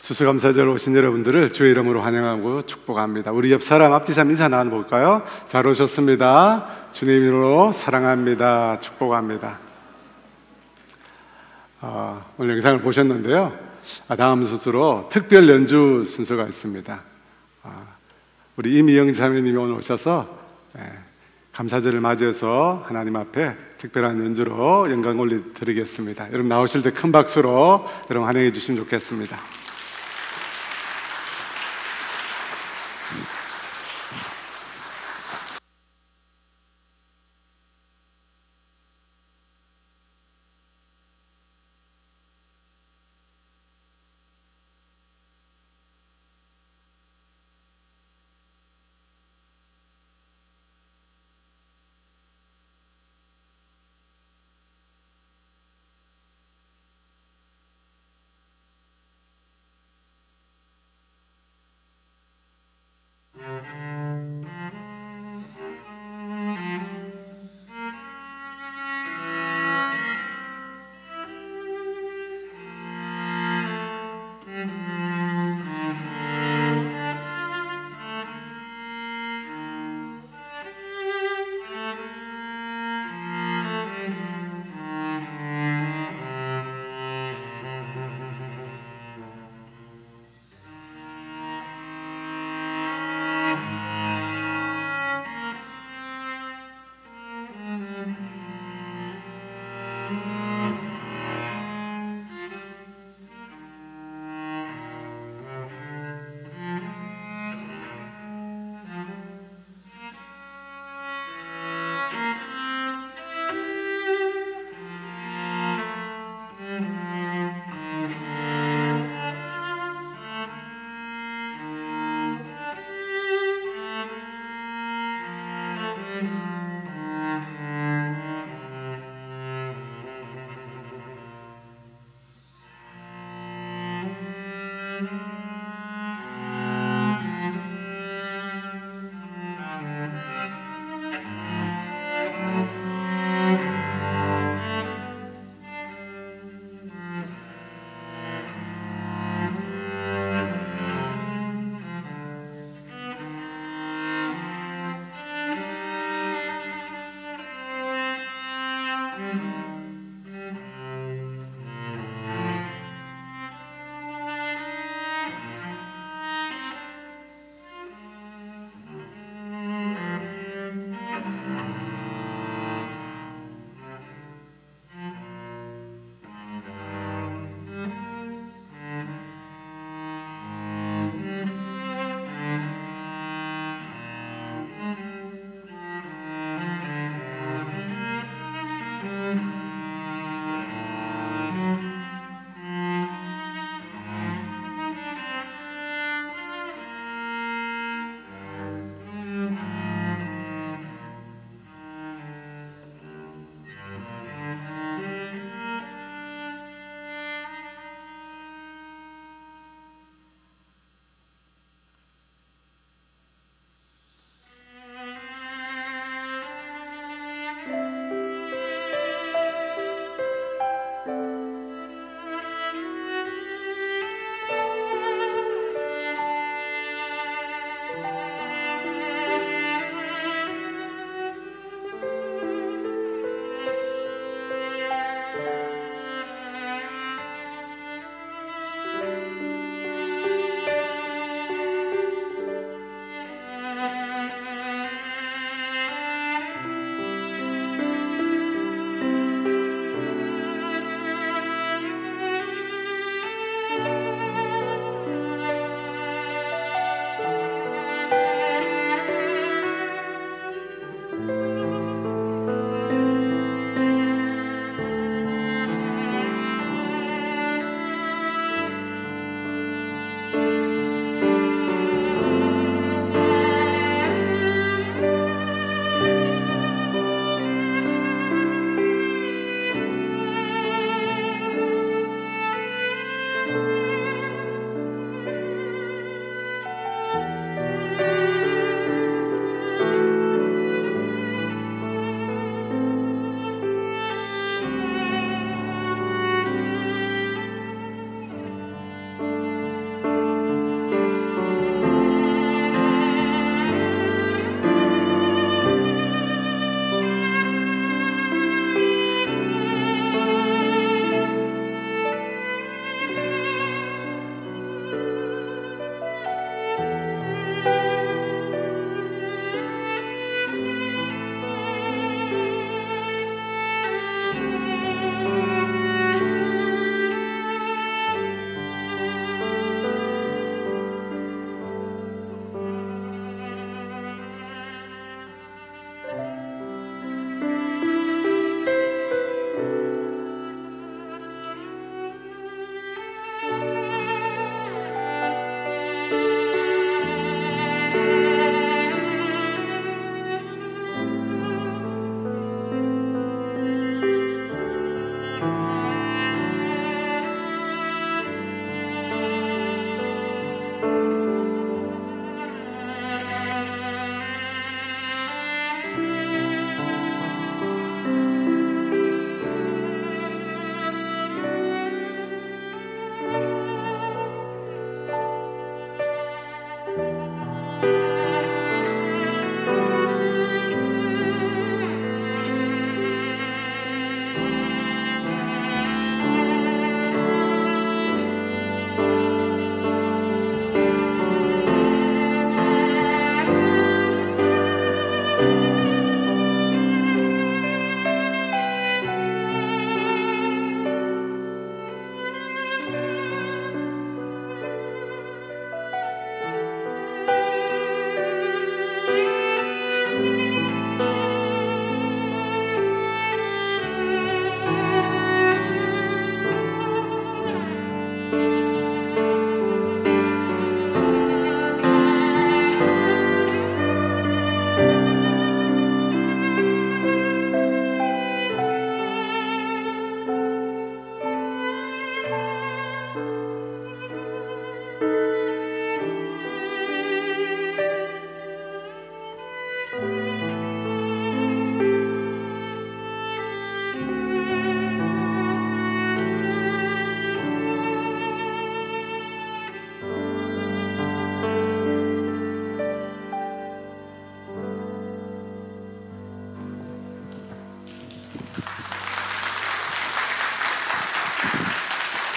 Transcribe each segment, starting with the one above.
추수감사절 오신 여러분들을 주의 이름으로 환영하고 축복합니다. 우리 옆 사람 앞뒤 사람 인사 나눠볼까요? 잘 오셨습니다. 주님 이름으로 사랑합니다. 축복합니다. 오늘 영상을 보셨는데요. 다음 순서로 특별 연주 순서가 있습니다. 우리 이미영 자매님이 오늘 오셔서 감사절을 맞이해서 하나님 앞에 특별한 연주로 영광 올려드리겠습니다. 여러분 나오실 때 큰 박수로 여러분 환영해 주시면 좋겠습니다.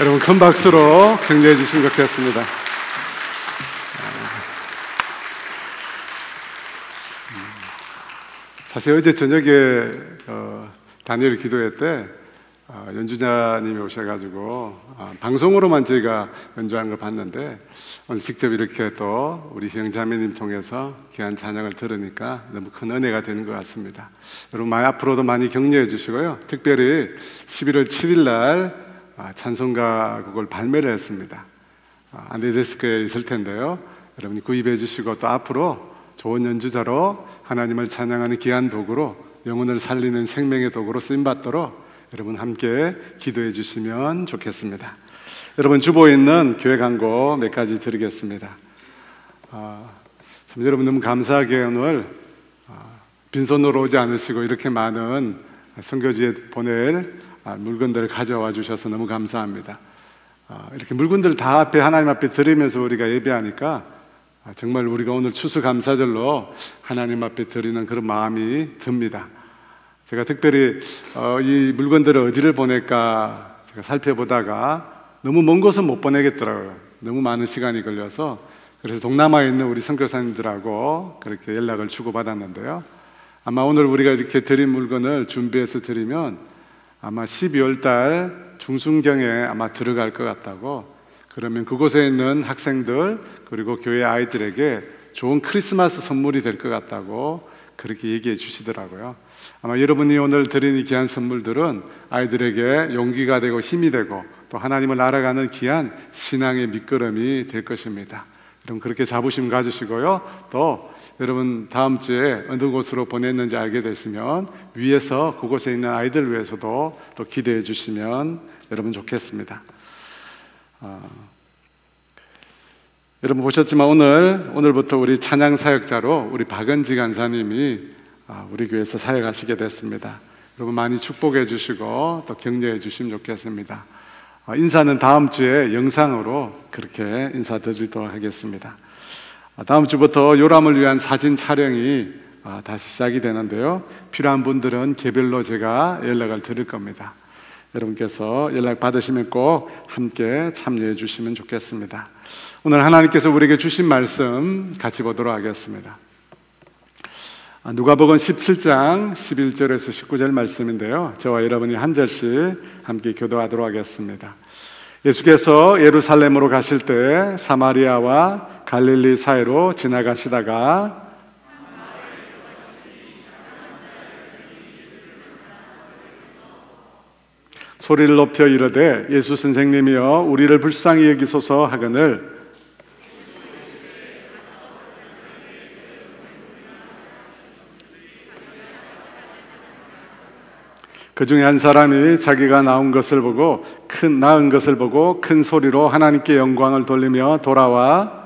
여러분 큰 박수로 격려해 주시면 좋겠습니다. 사실 어제 저녁에 다니엘 기도회 때 연주자님이 오셔가지고 방송으로만 저희가 연주하는 걸 봤는데 오늘 직접 이렇게 또 우리 형제자매님 통해서 귀한 찬양을 들으니까 너무 큰 은혜가 되는 것 같습니다. 여러분 앞으로도 많이 격려해 주시고요. 특별히 11월 7일 날 찬송가곡을 발매를 했습니다. 안데데스크에 있을 텐데요. 여러분이 구입해 주시고 또 앞으로 좋은 연주자로 하나님을 찬양하는 귀한 도구로 영혼을 살리는 생명의 도구로 쓰임받도록 여러분 함께 기도해 주시면 좋겠습니다. 여러분 주보에 있는 교회 광고 몇 가지 드리겠습니다. 참 여러분 너무 감사하게 오늘 빈손으로 오지 않으시고 이렇게 많은 선교지에 보낼 물건들을 가져와 주셔서 너무 감사합니다. 이렇게 물건들을 다 앞에 하나님 앞에 드리면서 우리가 예배하니까 정말 우리가 오늘 추수감사절로 하나님 앞에 드리는 그런 마음이 듭니다. 제가 특별히 이 물건들을 어디를 보낼까 제가 살펴보다가 너무 먼 곳은 못 보내겠더라고요. 너무 많은 시간이 걸려서. 그래서 동남아에 있는 우리 선교사님들하고 그렇게 연락을 주고받았는데요. 아마 오늘 우리가 이렇게 드린 물건을 준비해서 드리면 아마 12월 달 중순경에 아마 들어갈 것 같다고, 그러면 그곳에 있는 학생들 그리고 교회 아이들에게 좋은 크리스마스 선물이 될 것 같다고 그렇게 얘기해 주시더라고요. 아마 여러분이 오늘 드린 이 귀한 선물들은 아이들에게 용기가 되고 힘이 되고 또 하나님을 알아가는 귀한 신앙의 밑거름이 될 것입니다. 여러분 그렇게 자부심 가지시고요. 또 여러분 다음 주에 어느 곳으로 보냈는지 알게 되시면 위에서 그곳에 있는 아이들 위해서도 또 기대해 주시면 여러분 좋겠습니다. 여러분 보셨지만 오늘부터 우리 찬양 사역자로 우리 박은지 간사님이 우리 교회에서 사역하시게 됐습니다. 여러분 많이 축복해 주시고 또 격려해 주시면 좋겠습니다. 인사는 다음 주에 영상으로 그렇게 인사드리도록 하겠습니다. 다음 주부터 요람을 위한 사진 촬영이 다시 시작이 되는데요. 필요한 분들은 개별로 제가 연락을 드릴 겁니다. 여러분께서 연락 받으시면 꼭 함께 참여해 주시면 좋겠습니다. 오늘 하나님께서 우리에게 주신 말씀 같이 보도록 하겠습니다. 누가복음 17장 11절에서 19절 말씀인데요. 저와 여러분이 한 절씩 함께 교도하도록 하겠습니다. 예수께서 예루살렘으로 가실 때 사마리아와 갈릴리 사이로 지나가시다가 소리를 높여 이르되 예수 선생님이여 우리를 불쌍히 여기소서 하거늘 그 중에 한 사람이 자기가 낳은 것을 보고 큰 소리로 하나님께 영광을 돌리며 돌아와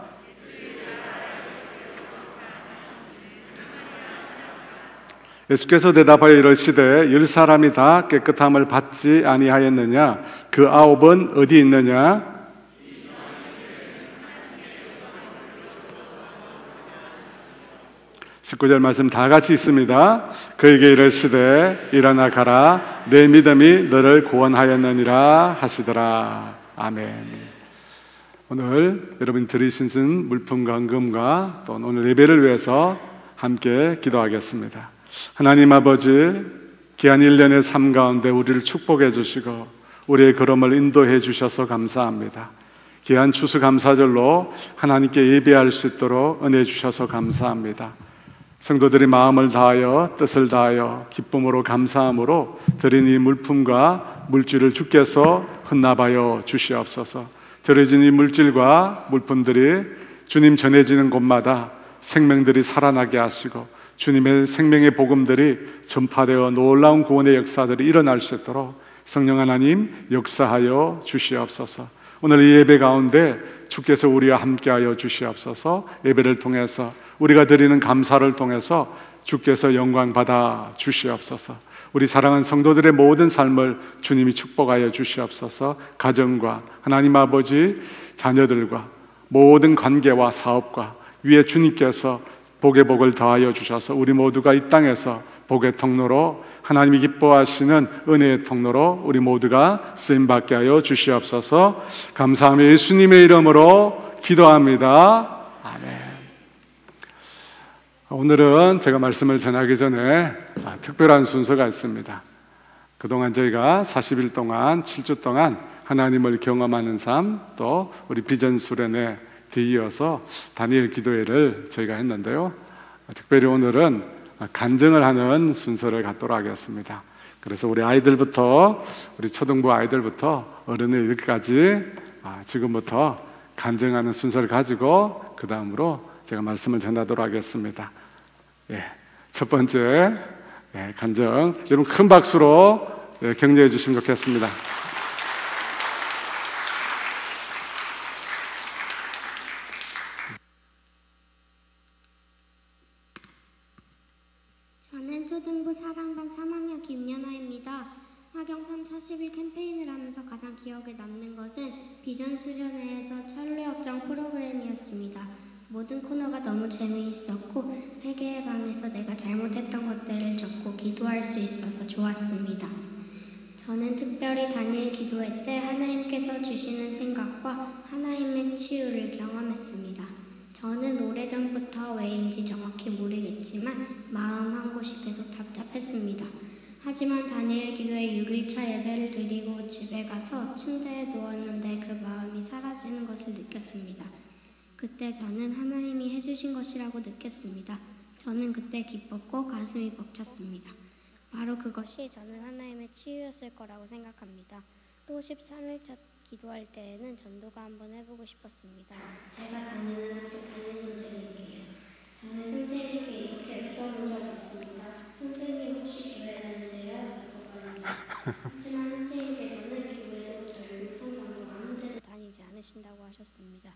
예수께서 대답하여 이르시되 10사람이 다 깨끗함을 받지 아니하였느냐? 그 9은 어디 있느냐? 19절 말씀 다 같이 있습니다. 그에게 이르시되 일어나 가라 내 믿음이 너를 구원하였느니라 하시더라. 아멘. 오늘 여러분 들으신 물품과 헌금과 또 오늘 예배를 위해서 함께 기도하겠습니다. 하나님 아버지, 귀한 1년의 삶 가운데 우리를 축복해 주시고 우리의 걸음을 인도해 주셔서 감사합니다. 귀한 추수감사절로 하나님께 예배할 수 있도록 은혜 주셔서 감사합니다. 성도들이 마음을 다하여 뜻을 다하여 기쁨으로 감사함으로 드린 이 물품과 물질을 주께서 헌납하여 주시옵소서. 드려진 이 물질과 물품들이 주님 전해지는 곳마다 생명들이 살아나게 하시고 주님의 생명의 복음들이 전파되어 놀라운 구원의 역사들이 일어날 수 있도록 성령 하나님 역사하여 주시옵소서. 오늘 이 예배 가운데 주께서 우리와 함께하여 주시옵소서. 예배를 통해서 우리가 드리는 감사를 통해서 주께서 영광 받아 주시옵소서. 우리 사랑하는 성도들의 모든 삶을 주님이 축복하여 주시옵소서. 가정과 하나님 아버지 자녀들과 모든 관계와 사업과 위에 주님께서 복의 복을 더하여 주셔서 우리 모두가 이 땅에서 복의 통로로 하나님이 기뻐하시는 은혜의 통로로 우리 모두가 쓰임받게 하여 주시옵소서. 감사하며 예수님의 이름으로 기도합니다. 아멘. 오늘은 제가 말씀을 전하기 전에 특별한 순서가 있습니다. 그동안 저희가 40일 동안 7주 동안 하나님을 경험하는 삶, 또 우리 비전 수련회 뒤이어서 다니엘 기도회를 저희가 했는데요, 특별히 오늘은 간증을 하는 순서를 갖도록 하겠습니다. 그래서 우리 아이들부터, 우리 초등부 아이들부터 어른의 일까지 지금부터 간증하는 순서를 가지고 그 다음으로 제가 말씀을 전하도록 하겠습니다. 첫 번째 간증, 여러분 큰 박수로 격려해 주시면 좋겠습니다. 저는 초등부 사랑반 3학년 김연아입니다. 화경 3, 40일 캠페인을 하면서 가장 기억에 남는 것은 비전 수련회에서 철로역정 프로그램이었습니다. 모든 코너가 너무 재미있었고 회개의 방에서 내가 잘못했던 것들을 적고 기도할 수 있어서 좋았습니다. 저는 특별히 다니엘 기도회 때 하나님께서 주시는 생각과 하나님의 치유를 경험했습니다. 저는 오래전부터 왜인지 정확히 모르겠지만 마음 한 곳이 계속 답답했습니다. 하지만 다니엘 기도회 6일차 예배를 드리고 집에 가서 침대에 누웠는데 그 마음이 사라지는 것을 느꼈습니다. 그때 저는 하나님이 해주신 것이라고 느꼈습니다. 저는 그때 기뻤고 가슴이 벅찼습니다. 바로 그것이 저는 하나님의 치유였을 거라고 생각합니다. 또 13일차 기도할 때에는 전도가 한번 해보고 싶었습니다. 제가 다니는 학교 담임 선생님께요. 저는 선생님께 이렇게 여쭤본 적이 있습니다. 선생님 혹시 교회 다니세요? 하지만 선생님께서는 교회도 절로 성당도 아무 데도 다니지 않으신다고 하셨습니다.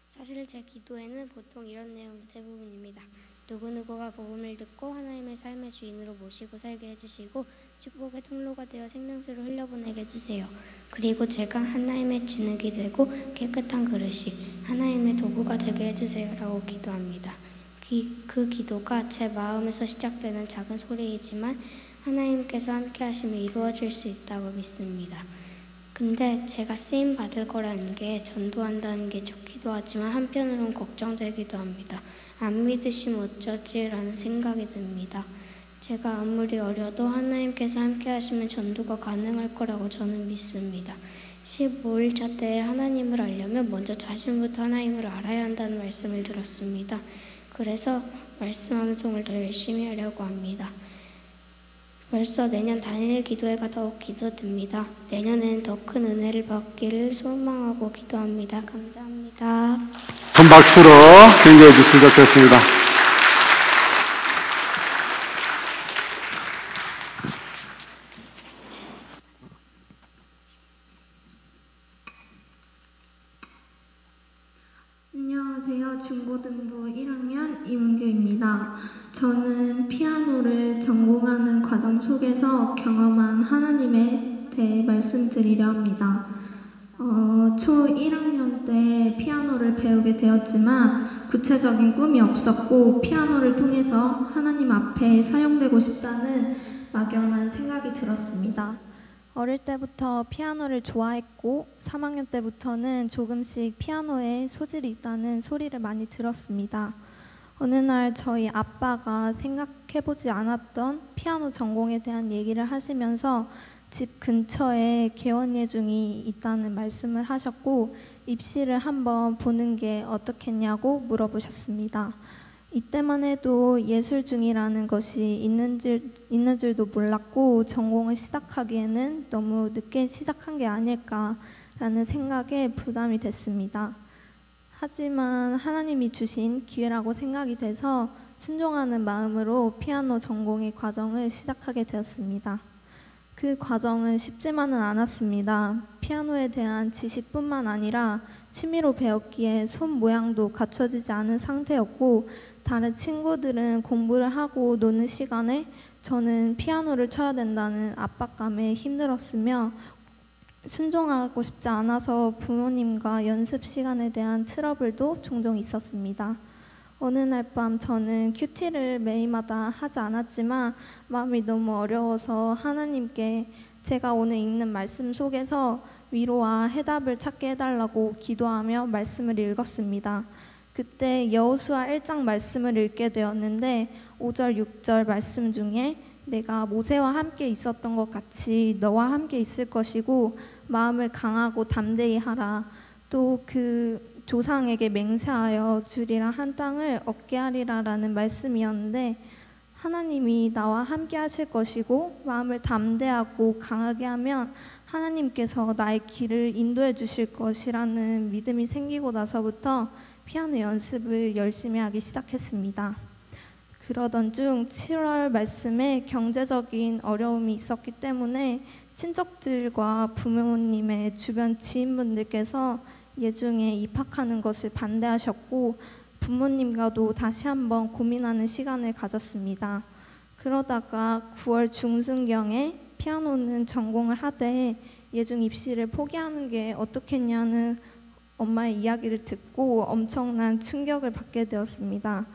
사실 제 기도에는 보통 이런 내용이 대부분입니다. 누구누구가 복음을 듣고 하나님의 삶의 주인으로 모시고 살게 해주시고 축복의 통로가 되어 생명수를 흘려보내게 해주세요. 그리고 제가 하나님의 진흙이 되고 깨끗한 그릇이 하나님의 도구가 되게 해주세요 라고 기도합니다. 그 기도가 제 마음에서 시작되는 작은 소리이지만 하나님께서 함께 하심이 이루어질 수 있다고 믿습니다. 근데 제가 쓰임 받을 거라는 게 전도한다는 게 좋기도 하지만 한편으론 걱정되기도 합니다. 안 믿으시면 어쩌지? 라는 생각이 듭니다. 제가 아무리 어려도 하나님께서 함께 하시면 전도가 가능할 거라고 저는 믿습니다. 15일차 때 하나님을 알려면 먼저 자신부터 하나님을 알아야 한다는 말씀을 들었습니다. 그래서 말씀 암송을 더 열심히 하려고 합니다. 벌써 내년 다니엘 기도회가 더욱 기도됩니다. 내년에는 더 큰 은혜를 받기를 소망하고 기도합니다. 감사합니다. 큰 박수로 격려해 주시면 좋겠습니다. 안녕하세요. 중고등부 1학년 이문규입니다. 저는 피아노를 전공하는 과정 속에서 경험한 하나님에 대해 말씀드리려 합니다. 초 1학년 때 피아노를 배우게 되었지만 구체적인 꿈이 없었고 피아노를 통해서 하나님 앞에 사용되고 싶다는 막연한 생각이 들었습니다. 어릴 때부터 피아노를 좋아했고 3학년 때부터는 조금씩 피아노에 소질이 있다는 소리를 많이 들었습니다. 어느 날 저희 아빠가 생각해보지 않았던 피아노 전공에 대한 얘기를 하시면서 집 근처에 개원예중이 있다는 말씀을 하셨고 입시를 한번 보는 게 어떻겠냐고 물어보셨습니다. 이때만 해도 예술중이라는 것이 있는 줄도 몰랐고 전공을 시작하기에는 너무 늦게 시작한 게 아닐까라는 생각에 부담이 됐습니다. 하지만 하나님이 주신 기회라고 생각이 돼서 순종하는 마음으로 피아노 전공의 과정을 시작하게 되었습니다. 그 과정은 쉽지만은 않았습니다. 피아노에 대한 지식뿐만 아니라 취미로 배웠기에 손 모양도 갖춰지지 않은 상태였고 다른 친구들은 공부를 하고 노는 시간에 저는 피아노를 쳐야 된다는 압박감에 힘들었으며 순종하고 싶지 않아서 부모님과 연습 시간에 대한 트러블도 종종 있었습니다. 어느 날 밤 저는 큐티를 매일마다 하지 않았지만 마음이 너무 어려워서 하나님께 제가 오늘 읽는 말씀 속에서 위로와 해답을 찾게 해달라고 기도하며 말씀을 읽었습니다. 그때 여호수아 1장 말씀을 읽게 되었는데 5절 6절 말씀 중에 내가 모세와 함께 있었던 것 같이 너와 함께 있을 것이고 마음을 강하고 담대히 하라. 또 그 조상에게 맹세하여 주리라 한 땅을 얻게 하리라 라는 말씀이었는데 하나님이 나와 함께 하실 것이고 마음을 담대하고 강하게 하면 하나님께서 나의 길을 인도해 주실 것이라는 믿음이 생기고 나서부터 피아노 연습을 열심히 하기 시작했습니다. 그러던 중 7월 말씀에 경제적인 어려움이 있었기 때문에 친척들과 부모님의 주변 지인분들께서 예중에 입학하는 것을 반대하셨고 부모님과도 다시 한번 고민하는 시간을 가졌습니다. 그러다가 9월 중순경에 피아노는 전공을 하되 예중 입시를 포기하는 게 어떻겠냐는 엄마의 이야기를 듣고 엄청난 충격을 받게 되었습니다.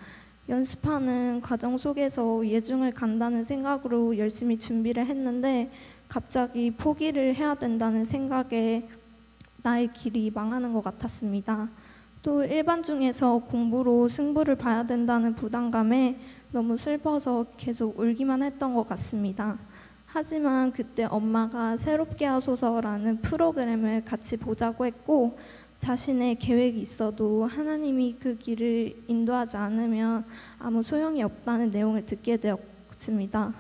연습하는 과정 속에서 예중을 간다는 생각으로 열심히 준비를 했는데 갑자기 포기를 해야 된다는 생각에 나의 길이 망하는 것 같았습니다. 또 일반 중에서 공부로 승부를 봐야 된다는 부담감에 너무 슬퍼서 계속 울기만 했던 것 같습니다. 하지만 그때 엄마가 새롭게 하소서라는 프로그램을 같이 보자고 했고 자신의 계획이 있어도 하나님이 그 길을 인도하지 않으면 아무 소용이 없다는 내용을 듣게 되었습니다.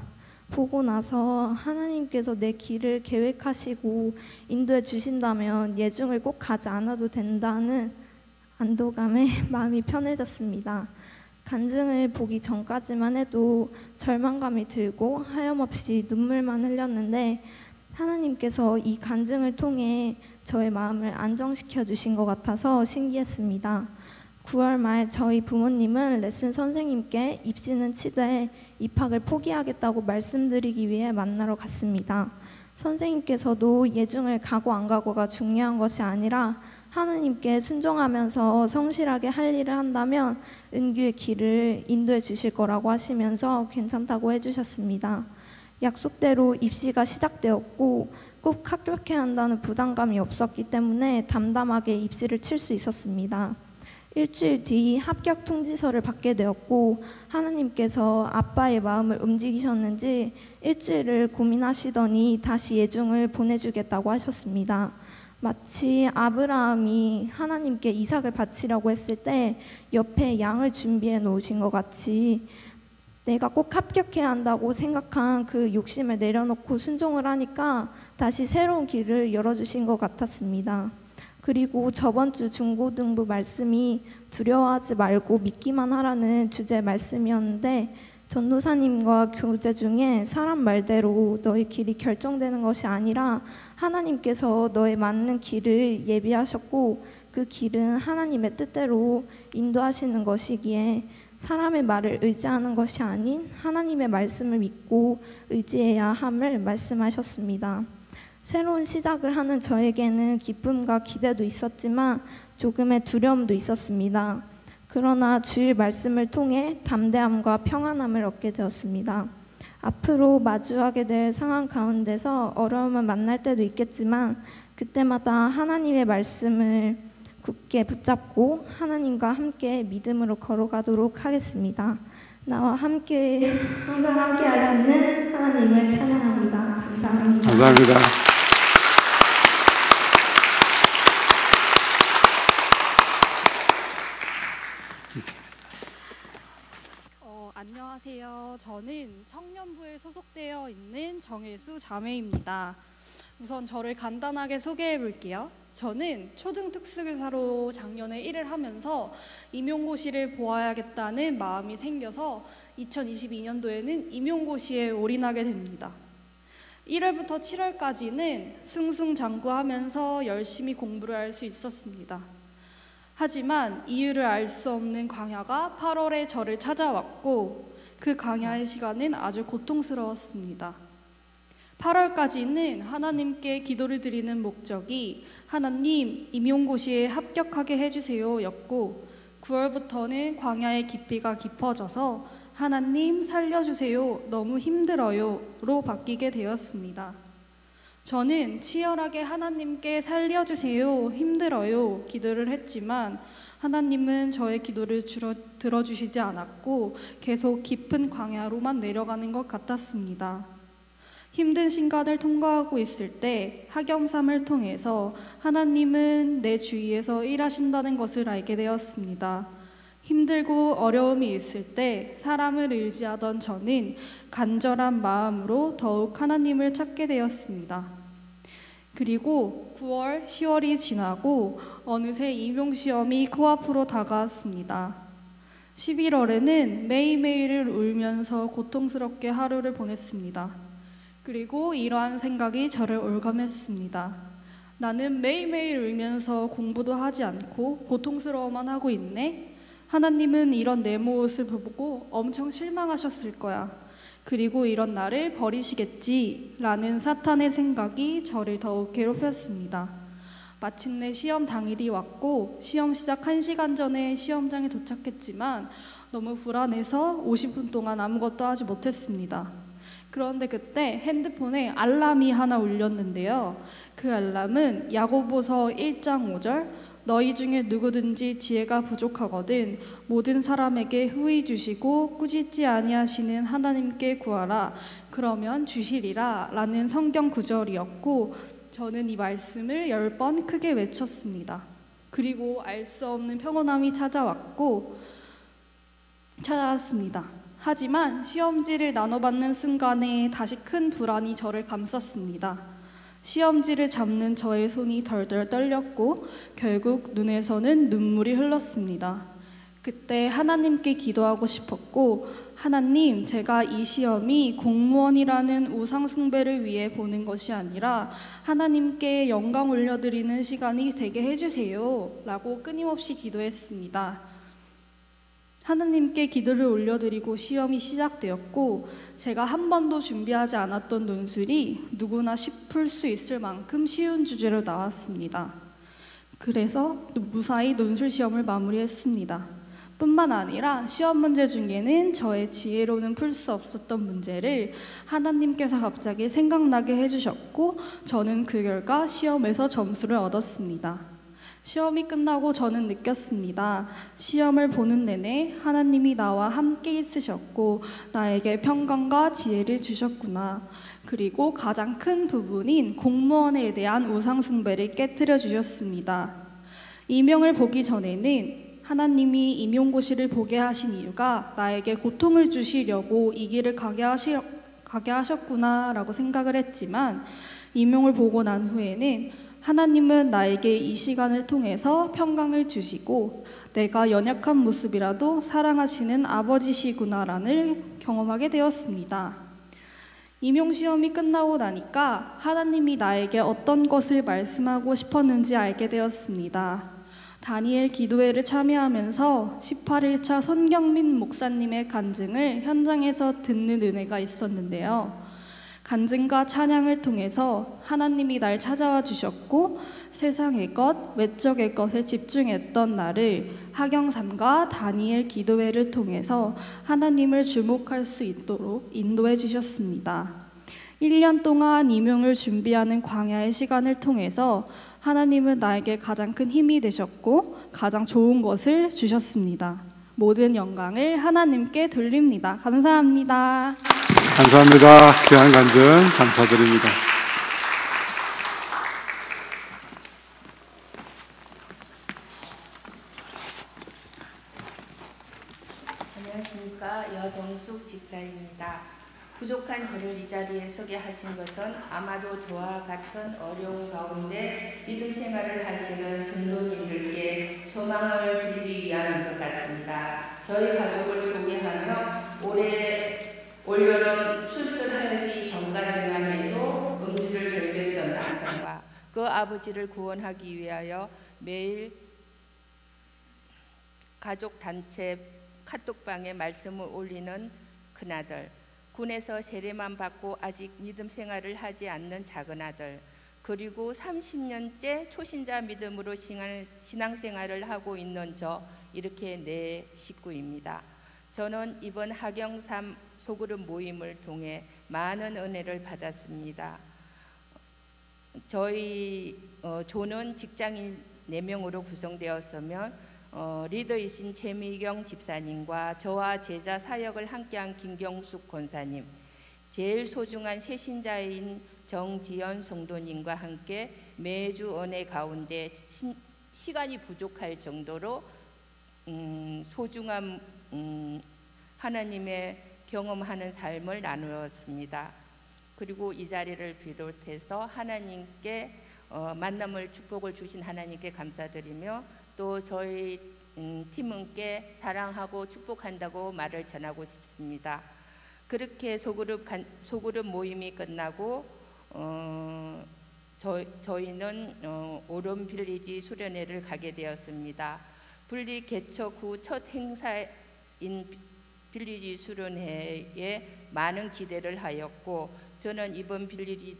보고 나서 하나님께서 내 길을 계획하시고 인도해 주신다면 예중을 꼭 가지 않아도 된다는 안도감에 마음이 편해졌습니다. 간증을 보기 전까지만 해도 절망감이 들고 하염없이 눈물만 흘렸는데 하나님께서 이 간증을 통해 저의 마음을 안정시켜 주신 것 같아서 신기했습니다. 9월 말 저희 부모님은 레슨 선생님께 입시는 치되 입학을 포기하겠다고 말씀드리기 위해 만나러 갔습니다. 선생님께서도 예중을 가고 안 가고가 중요한 것이 아니라 하나님께 순종하면서 성실하게 할 일을 한다면 은규의 길을 인도해 주실 거라고 하시면서 괜찮다고 해주셨습니다. 약속대로 입시가 시작되었고 꼭 합격해야 한다는 부담감이 없었기 때문에 담담하게 입시를 칠 수 있었습니다. 일주일 뒤 합격 통지서를 받게 되었고 하나님께서 아빠의 마음을 움직이셨는지 일주일을 고민하시더니 다시 예중을 보내주겠다고 하셨습니다. 마치 아브라함이 하나님께 이삭을 바치려고 했을 때 옆에 양을 준비해 놓으신 것 같이 내가 꼭 합격해야 한다고 생각한 그 욕심을 내려놓고 순종을 하니까 다시 새로운 길을 열어주신 것 같았습니다. 그리고 저번 주 중고등부 말씀이 두려워하지 말고 믿기만 하라는 주제 말씀이었는데 전도사님과 교제 중에 사람 말대로 너의 길이 결정되는 것이 아니라 하나님께서 너의 맞는 길을 예비하셨고 그 길은 하나님의 뜻대로 인도하시는 것이기에 사람의 말을 의지하는 것이 아닌 하나님의 말씀을 믿고 의지해야 함을 말씀하셨습니다. 새로운 시작을 하는 저에게는 기쁨과 기대도 있었지만 조금의 두려움도 있었습니다. 그러나 주일 말씀을 통해 담대함과 평안함을 얻게 되었습니다. 앞으로 마주하게 될 상황 가운데서 어려움을 만날 때도 있겠지만 그때마다 하나님의 말씀을 굳게 붙잡고 하나님과 함께 믿음으로 걸어가도록 하겠습니다. 나와 함께 항상 함께 하시는 하나님을 찬양합니다. 감사합니다. 감사합니다. 안녕하세요. 저는 청년부에 소속되어 있는 정혜수 자매입니다. 우선 저를 간단하게 소개해 볼게요. 저는 초등특수교사로 작년에 일을 하면서 임용고시를 보아야겠다는 마음이 생겨서 2022년도에는 임용고시에 올인하게 됩니다. 1월부터 7월까지는 승승장구하면서 열심히 공부를 할 수 있었습니다. 하지만 이유를 알 수 없는 광야가 8월에 저를 찾아왔고 그 광야의 시간은 아주 고통스러웠습니다. 8월까지는 하나님께 기도를 드리는 목적이 하나님 임용고시에 합격하게 해주세요 였고 9월부터는 광야의 깊이가 깊어져서 하나님 살려주세요, 너무 힘들어요로 바뀌게 되었습니다. 저는 치열하게 하나님께 살려주세요, 힘들어요 기도를 했지만 하나님은 저의 기도를 들어주시지 않았고 계속 깊은 광야로만 내려가는 것 같았습니다. 힘든 시간을 통과하고 있을 때 학염3을 통해서 하나님은 내 주위에서 일하신다는 것을 알게 되었습니다. 힘들고 어려움이 있을 때 사람을 의지하던 저는 간절한 마음으로 더욱 하나님을 찾게 되었습니다. 그리고 9월, 10월이 지나고 어느새 임용시험이 코앞으로 다가왔습니다. 11월에는 매일매일을 울면서 고통스럽게 하루를 보냈습니다. 그리고 이러한 생각이 저를 올감했습니다. 나는 매일매일 울면서 공부도 하지 않고 고통스러워만 하고 있네? 하나님은 이런 내 모습을 보고 엄청 실망하셨을 거야. 그리고 이런 나를 버리시겠지 라는 사탄의 생각이 저를 더욱 괴롭혔습니다. 마침내 시험 당일이 왔고 시험 시작 1시간 전에 시험장에 도착했지만 너무 불안해서 50분 동안 아무것도 하지 못했습니다. 그런데 그때 핸드폰에 알람이 하나 울렸는데요. 그 알람은 야고보서 1장 5절 너희 중에 누구든지 지혜가 부족하거든 모든 사람에게 후히 주시고 꾸짖지 아니하시는 하나님께 구하라 그러면 주시리라 라는 성경 구절이었고 저는 이 말씀을 10번 크게 외쳤습니다. 그리고 알 수 없는 평온함이 찾아왔습니다. 하지만 시험지를 나눠받는 순간에 다시 큰 불안이 저를 감쌌습니다. 시험지를 잡는 저의 손이 덜덜 떨렸고 결국 눈에서는 눈물이 흘렀습니다. 그때 하나님께 기도하고 싶었고 하나님, 제가 이 시험이 공무원이라는 우상 숭배를 위해 보는 것이 아니라 하나님께 영광 올려드리는 시간이 되게 해주세요 라고 끊임없이 기도했습니다. 하나님께 기도를 올려드리고 시험이 시작되었고 제가 한 번도 준비하지 않았던 논술이 누구나 풀 수 있을 만큼 쉬운 주제로 나왔습니다. 그래서 무사히 논술 시험을 마무리했습니다. 뿐만 아니라 시험 문제 중에는 저의 지혜로는 풀 수 없었던 문제를 하나님께서 갑자기 생각나게 해주셨고 저는 그 결과 시험에서 점수를 얻었습니다. 시험이 끝나고 저는 느꼈습니다. 시험을 보는 내내 하나님이 나와 함께 있으셨고 나에게 평강과 지혜를 주셨구나. 그리고 가장 큰 부분인 공무원에 대한 우상 숭배를 깨트려 주셨습니다. 임용을 보기 전에는 하나님이 임용고시를 보게 하신 이유가 나에게 고통을 주시려고 이 길을 가게 하셨구나 라고 생각을 했지만 임용을 보고 난 후에는 하나님은 나에게 이 시간을 통해서 평강을 주시고 내가 연약한 모습이라도 사랑하시는 아버지시구나라는 경험하게 되었습니다. 임용시험이 끝나고 나니까 하나님이 나에게 어떤 것을 말씀하고 싶었는지 알게 되었습니다. 다니엘 기도회를 참여하면서 18일차 손경민 목사님의 간증을 현장에서 듣는 은혜가 있었는데요. 간증과 찬양을 통해서 하나님이 날 찾아와 주셨고 세상의 것, 외적의 것에 집중했던 나를 학영3과 다니엘 기도회를 통해서 하나님을 주목할 수 있도록 인도해 주셨습니다. 1년 동안 임용을 준비하는 광야의 시간을 통해서 하나님은 나에게 가장 큰 힘이 되셨고 가장 좋은 것을 주셨습니다. 모든 영광을 하나님께 돌립니다. 감사합니다. 감사합니다. 귀한 간증 감사드립니다. 안녕하십니까. 여정숙 집사입니다. 부족한 저를 이 자리에 서게 하신 것은 아마도 저와 같은 어려운 가운데 믿음 생활을 하시는 성도님들께 소망을 드리기 위함인 것 같습니다. 저희 가족을 소개하며 올여름 출산하기 전까지만 해도 음주를 즐겼던 남편과 그 아버지를 구원하기 위하여 매일 가족단체 카톡방에 말씀을 올리는 큰아들, 군에서 세례만 받고 아직 믿음 생활을 하지 않는 작은아들, 그리고 30년째 초신자 믿음으로 신앙생활을 하고 있는 저 이렇게 네 식구입니다. 저는 이번 하경3 소그룹 모임을 통해 많은 은혜를 받았습니다. 저희 조는 직장인 4명으로 구성되었으면 리더이신 최미경 집사님과 저와 제자 사역을 함께한 김경숙 권사님, 제일 소중한 새신자인 정지연 성도님과 함께 매주 은혜 가운데 시간이 부족할 정도로 소중한 하나님의 경험하는 삶을 나누었습니다. 그리고 이 자리를 비롯해서 하나님께 만남을 축복을 주신 하나님께 감사드리며 또 저희 팀원께 사랑하고 축복한다고 말을 전하고 싶습니다. 그렇게 소그룹 모임이 끝나고 저희는 오름 빌리지 수련회를 가게 되었습니다. 분리 개척 후 첫 행사인 빌리지 수련회에 많은 기대를 하였고 저는 이번 빌리지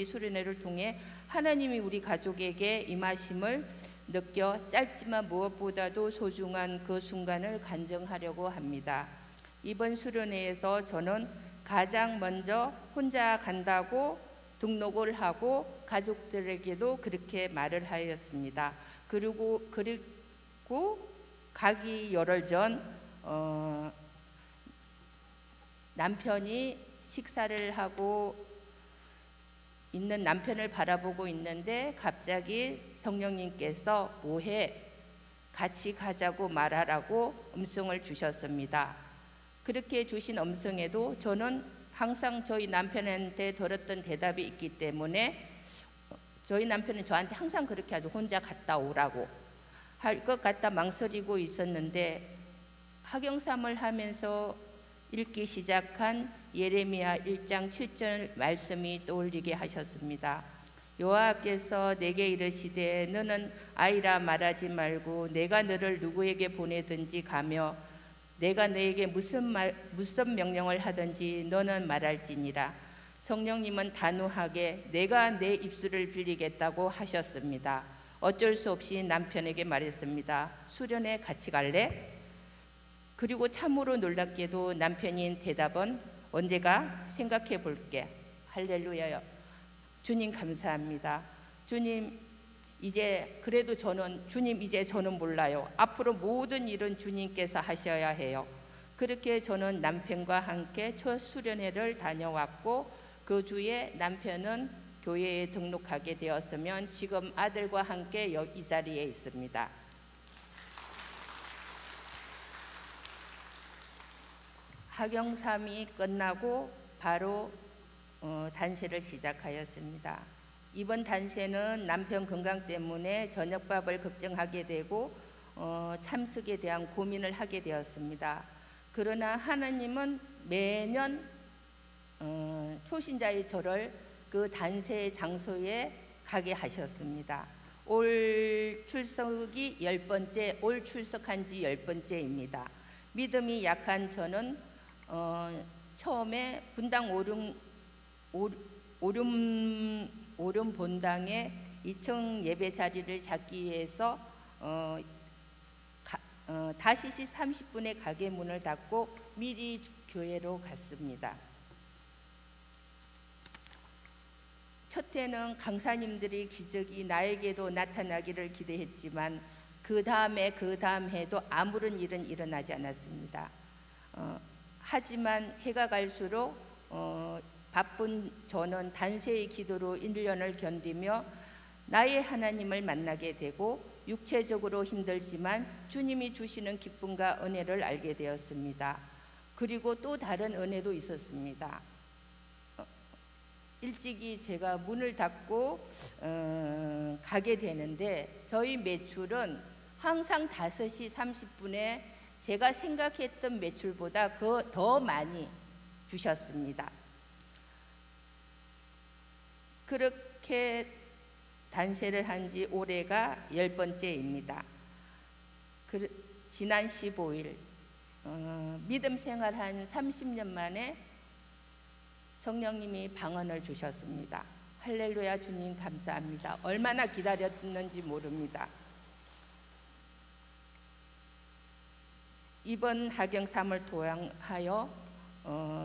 수련회를 통해 하나님이 우리 가족에게 임하심을 느껴 짧지만 무엇보다도 소중한 그 순간을 간증하려고 합니다. 이번 수련회에서 저는 가장 먼저 혼자 간다고 등록을 하고 가족들에게도 그렇게 말을 하였습니다. 그리고 가기 열흘 전 남편이 식사를 하고 있는 남편을 바라보고 있는데 갑자기 성령님께서 뭐해? 같이 가자고 말하라고 음성을 주셨습니다. 그렇게 주신 음성에도 저는 항상 저희 남편한테 들었던 대답이 있기 때문에 저희 남편은 저한테 항상 그렇게 하죠. 혼자 갔다 오라고 할 것 같다 망설이고 있었는데 하경3을 하면서 읽기 시작한 예레미야 1장 7절 말씀이 떠올리게 하셨습니다. 여호와께서 내게 이르시되 너는 아이라 말하지 말고 내가 너를 누구에게 보내든지 가며 내가 너에게 무슨 명령을 하든지 너는 말할지니라. 성령님은 단호하게 내가 내 입술을 빌리겠다고 하셨습니다. 어쩔 수 없이 남편에게 말했습니다. 수련회 같이 갈래? 그리고 참으로 놀랍게도 남편인 대답은 언제가 생각해 볼게. 할렐루야요. 주님 감사합니다. 주님 이제 그래도 주님 이제 저는 몰라요. 앞으로 모든 일은 주님께서 하셔야 해요. 그렇게 저는 남편과 함께 첫 수련회를 다녀왔고 그 주에 남편은 교회에 등록하게 되었으면 지금 아들과 함께 이 자리에 있습니다. 하경3이 끝나고 바로 단세를 시작하였습니다. 이번 단세는 남편 건강 때문에 저녁밥을 걱정하게 되고 참석에 대한 고민을 하게 되었습니다. 그러나 하나님은 매년 초신자의 저를 그 단세 장소에 가게 하셨습니다. 올 출석이 10번째, 올 출석한 지 10번째입니다. 믿음이 약한 저는 처음에 분당 오름 본당에 2층 예배 자리를 잡기 위해서 다시시 30분에 가게 문을 닫고 미리 교회로 갔습니다. 첫 해는 강사님들이 기적이 나에게도 나타나기를 기대했지만 그 다음 해도 아무런 일은 일어나지 않았습니다. 하지만 해가 갈수록 바쁜 저는 단세의 기도로 1년을 견디며 나의 하나님을 만나게 되고 육체적으로 힘들지만 주님이 주시는 기쁨과 은혜를 알게 되었습니다. 그리고 또 다른 은혜도 있었습니다. 일찍이 제가 문을 닫고 가게 되는데 저희 매출은 항상 5시 30분에 제가 생각했던 매출보다 더 많이 주셨습니다. 그렇게 단세를 한 지 올해가 10번째입니다. 지난 15일 믿음 생활 한 30년 만에 성령님이 방언을 주셨습니다. 할렐루야 주님 감사합니다. 얼마나 기다렸는지 모릅니다. 이번 하경 3을 통하여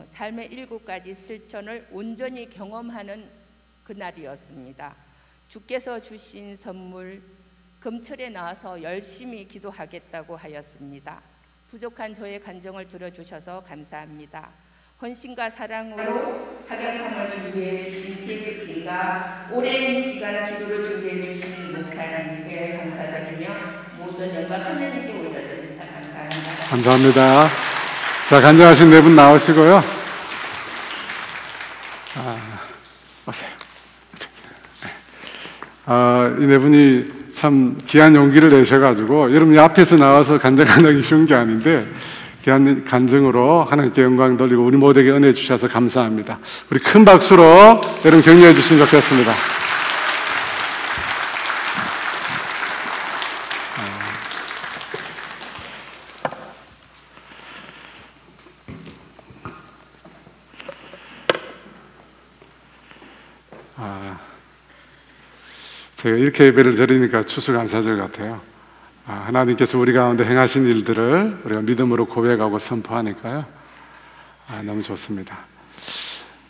삶의 7가지 실천을 온전히 경험하는 그날이었습니다. 주께서 주신 선물 금철에 나와서 열심히 기도하겠다고 하였습니다. 부족한 저의 간증을 들어주셔서 감사합니다. 헌신과 사랑으로 하경 3을 준비해 주신 TF팀과 오랜 시간 기도를 준비해 주신 목사님께 감사드리며 모든 영광 하나님께 올려드립니다. 감사합니다. 감사합니다. 자, 간증하신 네 분 나오시고요. 오세요. 이 네 분이 참 귀한 용기를 내셔가지고 여러분 앞에서 나와서 간증하기 쉬운 게 아닌데 귀한 간증으로 하나님께 영광 돌리고 우리 모두에게 은혜 주셔서 감사합니다. 우리 큰 박수로 여러분 격려해 주시면 좋겠습니다. 제가 이렇게 예배를 드리니까 추수감사절 같아요. 하나님께서 우리 가운데 행하신 일들을 우리가 믿음으로 고백하고 선포하니까요. 너무 좋습니다.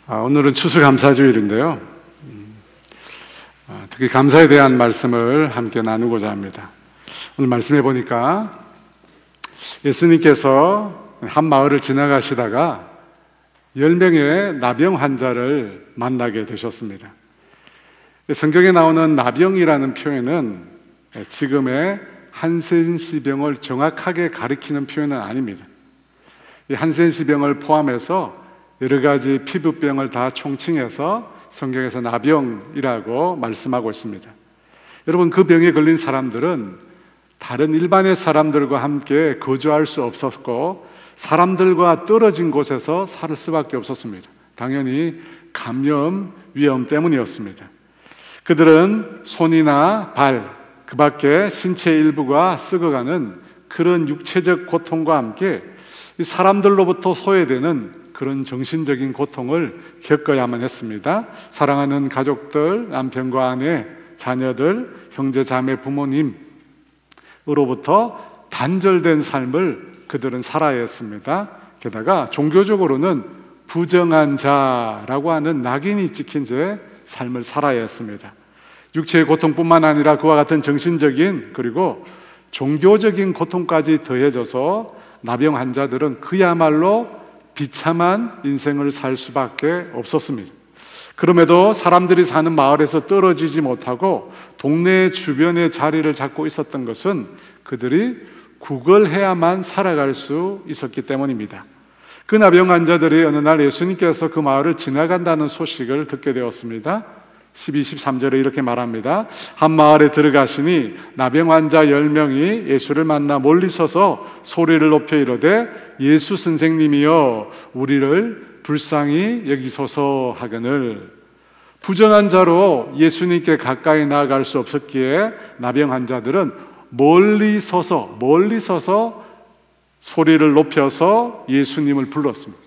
오늘은 추수감사주일인데요. 특히 감사에 대한 말씀을 함께 나누고자 합니다. 오늘 말씀해 보니까 예수님께서 한 마을을 지나가시다가 10명의 나병 환자를 만나게 되셨습니다. 성경에 나오는 나병이라는 표현은 지금의 한센시병을 정확하게 가리키는 표현은 아닙니다. 이 한센시병을 포함해서 여러 가지 피부병을 다 총칭해서 성경에서 나병이라고 말씀하고 있습니다. 여러분, 그 병에 걸린 사람들은 다른 일반의 사람들과 함께 거주할 수 없었고 사람들과 떨어진 곳에서 살 수밖에 없었습니다. 당연히 감염 위험 때문이었습니다. 그들은 손이나 발, 그 밖에 신체 일부가 썩어가는 그런 육체적 고통과 함께 사람들로부터 소외되는 그런 정신적인 고통을 겪어야만 했습니다. 사랑하는 가족들, 남편과 아내, 자녀들, 형제, 자매, 부모님으로부터 단절된 삶을 그들은 살아야 했습니다. 게다가 종교적으로는 부정한 자라고 하는 낙인이 찍힌 채 삶을 살아야 했습니다. 육체의 고통뿐만 아니라 그와 같은 정신적인 그리고 종교적인 고통까지 더해져서 나병 환자들은 그야말로 비참한 인생을 살 수밖에 없었습니다. 그럼에도 사람들이 사는 마을에서 떨어지지 못하고 동네 주변에 자리를 잡고 있었던 것은 그들이 구걸해야만 살아갈 수 있었기 때문입니다. 그 나병 환자들이 어느 날 예수님께서 그 마을을 지나간다는 소식을 듣게 되었습니다. 12, 13절에 이렇게 말합니다. 한 마을에 들어가시니 나병 환자 10명이 예수를 만나 멀리 서서 소리를 높여 이르되 예수 선생님이여 우리를 불쌍히 여기소서 하거늘. 부정한 자로 예수님께 가까이 나아갈 수 없었기에 나병 환자들은 멀리 서서 소리를 높여서 예수님을 불렀습니다.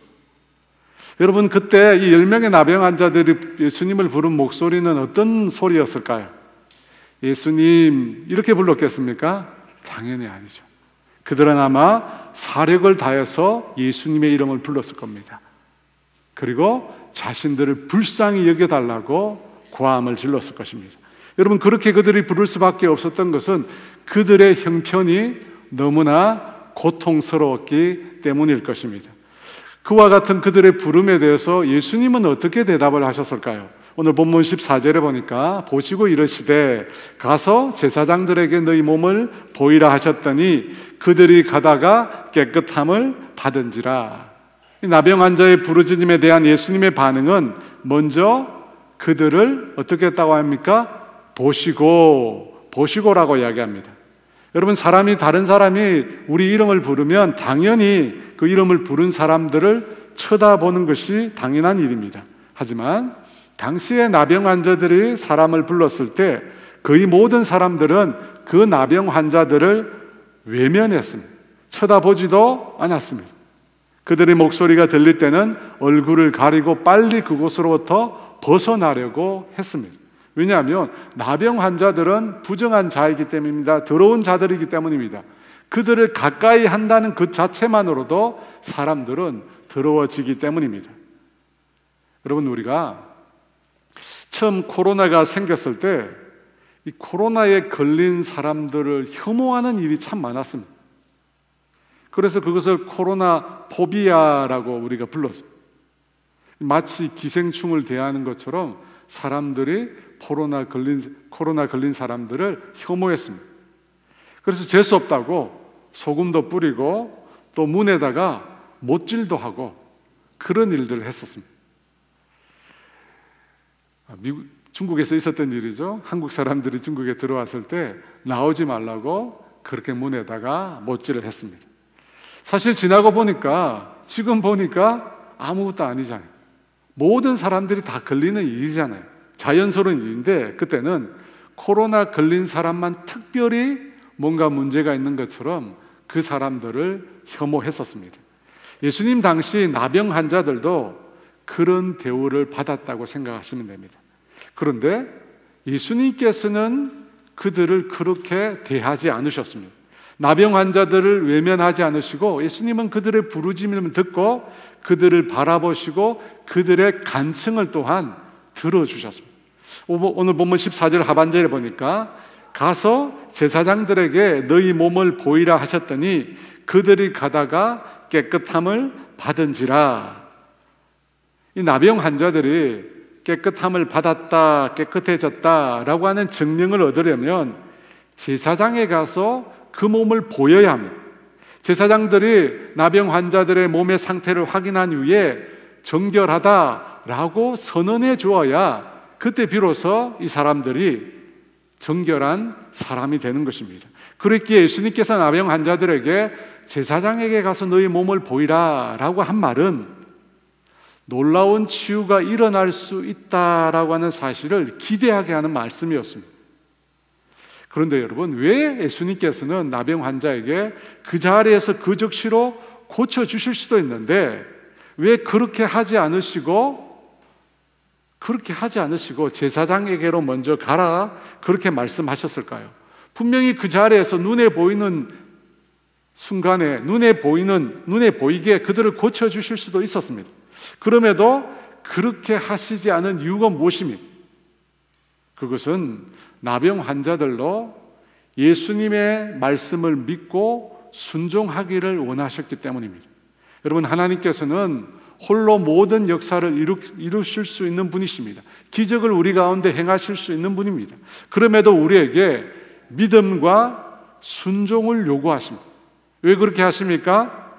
여러분, 그때 이 10명의 나병 환자들이 예수님을 부른 목소리는 어떤 소리였을까요? 예수님 이렇게 불렀겠습니까? 당연히 아니죠. 그들은 아마 사력을 다해서 예수님의 이름을 불렀을 겁니다. 그리고 자신들을 불쌍히 여겨달라고 고함을 질렀을 것입니다. 여러분, 그렇게 그들이 부를 수밖에 없었던 것은 그들의 형편이 너무나 고통스러웠기 때문일 것입니다. 그와 같은 그들의 부름에 대해서 예수님은 어떻게 대답을 하셨을까요? 오늘 본문 14절에 보니까 보시고 이르시되 가서 제사장들에게 너희 몸을 보이라 하셨더니 그들이 가다가 깨끗함을 받은지라. 이 나병 환자의 부르짖음에 대한 예수님의 반응은 먼저 그들을 어떻게 했다고 합니까? 보시고라고 이야기합니다. 여러분, 다른 사람이 우리 이름을 부르면 당연히 그 이름을 부른 사람들을 쳐다보는 것이 당연한 일입니다. 하지만 당시에 나병 환자들이 사람을 불렀을 때 거의 모든 사람들은 그 나병 환자들을 외면했습니다. 쳐다보지도 않았습니다. 그들의 목소리가 들릴 때는 얼굴을 가리고 빨리 그곳으로부터 벗어나려고 했습니다. 왜냐하면 나병 환자들은 부정한 자이기 때문입니다. 더러운 자들이기 때문입니다. 그들을 가까이 한다는 그 자체만으로도 사람들은 더러워지기 때문입니다. 여러분, 우리가 처음 코로나가 생겼을 때 이 코로나에 걸린 사람들을 혐오하는 일이 참 많았습니다. 그래서 그것을 코로나 포비아라고 우리가 불렀어요. 마치 기생충을 대하는 것처럼 사람들이 코로나 걸린 사람들을 혐오했습니다. 그래서 재수 없다고 소금도 뿌리고 또 문에다가 못질도 하고 그런 일들을 했었습니다. 중국에서 있었던 일이죠. 한국 사람들이 중국에 들어왔을 때 나오지 말라고 그렇게 문에다가 못질을 했습니다. 사실 지나고 보니까, 지금 보니까 아무것도 아니잖아요. 모든 사람들이 다 걸리는 일이잖아요. 자연스러운 일인데 그때는 코로나 걸린 사람만 특별히 뭔가 문제가 있는 것처럼 그 사람들을 혐오했었습니다. 예수님 당시 나병 환자들도 그런 대우를 받았다고 생각하시면 됩니다. 그런데 예수님께서는 그들을 그렇게 대하지 않으셨습니다. 나병 환자들을 외면하지 않으시고 예수님은 그들의 부르짖음을 듣고 그들을 바라보시고 그들의 간청을 또한 들어주셨습니다. 오늘 본문 14절 하반절에 보니까 가서 제사장들에게 너희 몸을 보이라 하셨더니 그들이 가다가 깨끗함을 받은지라. 이 나병 환자들이 깨끗함을 받았다, 깨끗해졌다라고 하는 증명을 얻으려면 제사장에 가서 그 몸을 보여야 합니다. 제사장들이 나병 환자들의 몸의 상태를 확인한 후에 정결하다라고 선언해 주어야 그때 비로소 이 사람들이 정결한 사람이 되는 것입니다. 그랬기에 예수님께서 나병 환자들에게 제사장에게 가서 너희 몸을 보이라 라고 한 말은 놀라운 치유가 일어날 수 있다라고 하는 사실을 기대하게 하는 말씀이었습니다. 그런데 여러분, 왜 예수님께서는 나병 환자에게 그 자리에서 그 즉시로 고쳐주실 수도 있는데 왜 그렇게 하지 않으시고 제사장에게로 먼저 가라 그렇게 말씀하셨을까요? 분명히 그 자리에서 눈에 보이는 순간에 눈에 보이게 그들을 고쳐주실 수도 있었습니다. 그럼에도 그렇게 하시지 않은 이유가 무엇입니까? 그것은 나병 환자들로 예수님의 말씀을 믿고 순종하기를 원하셨기 때문입니다. 여러분, 하나님께서는 홀로 모든 역사를 이루실 수 있는 분이십니다. 기적을 우리 가운데 행하실 수 있는 분입니다. 그럼에도 우리에게 믿음과 순종을 요구하십니다. 왜 그렇게 하십니까?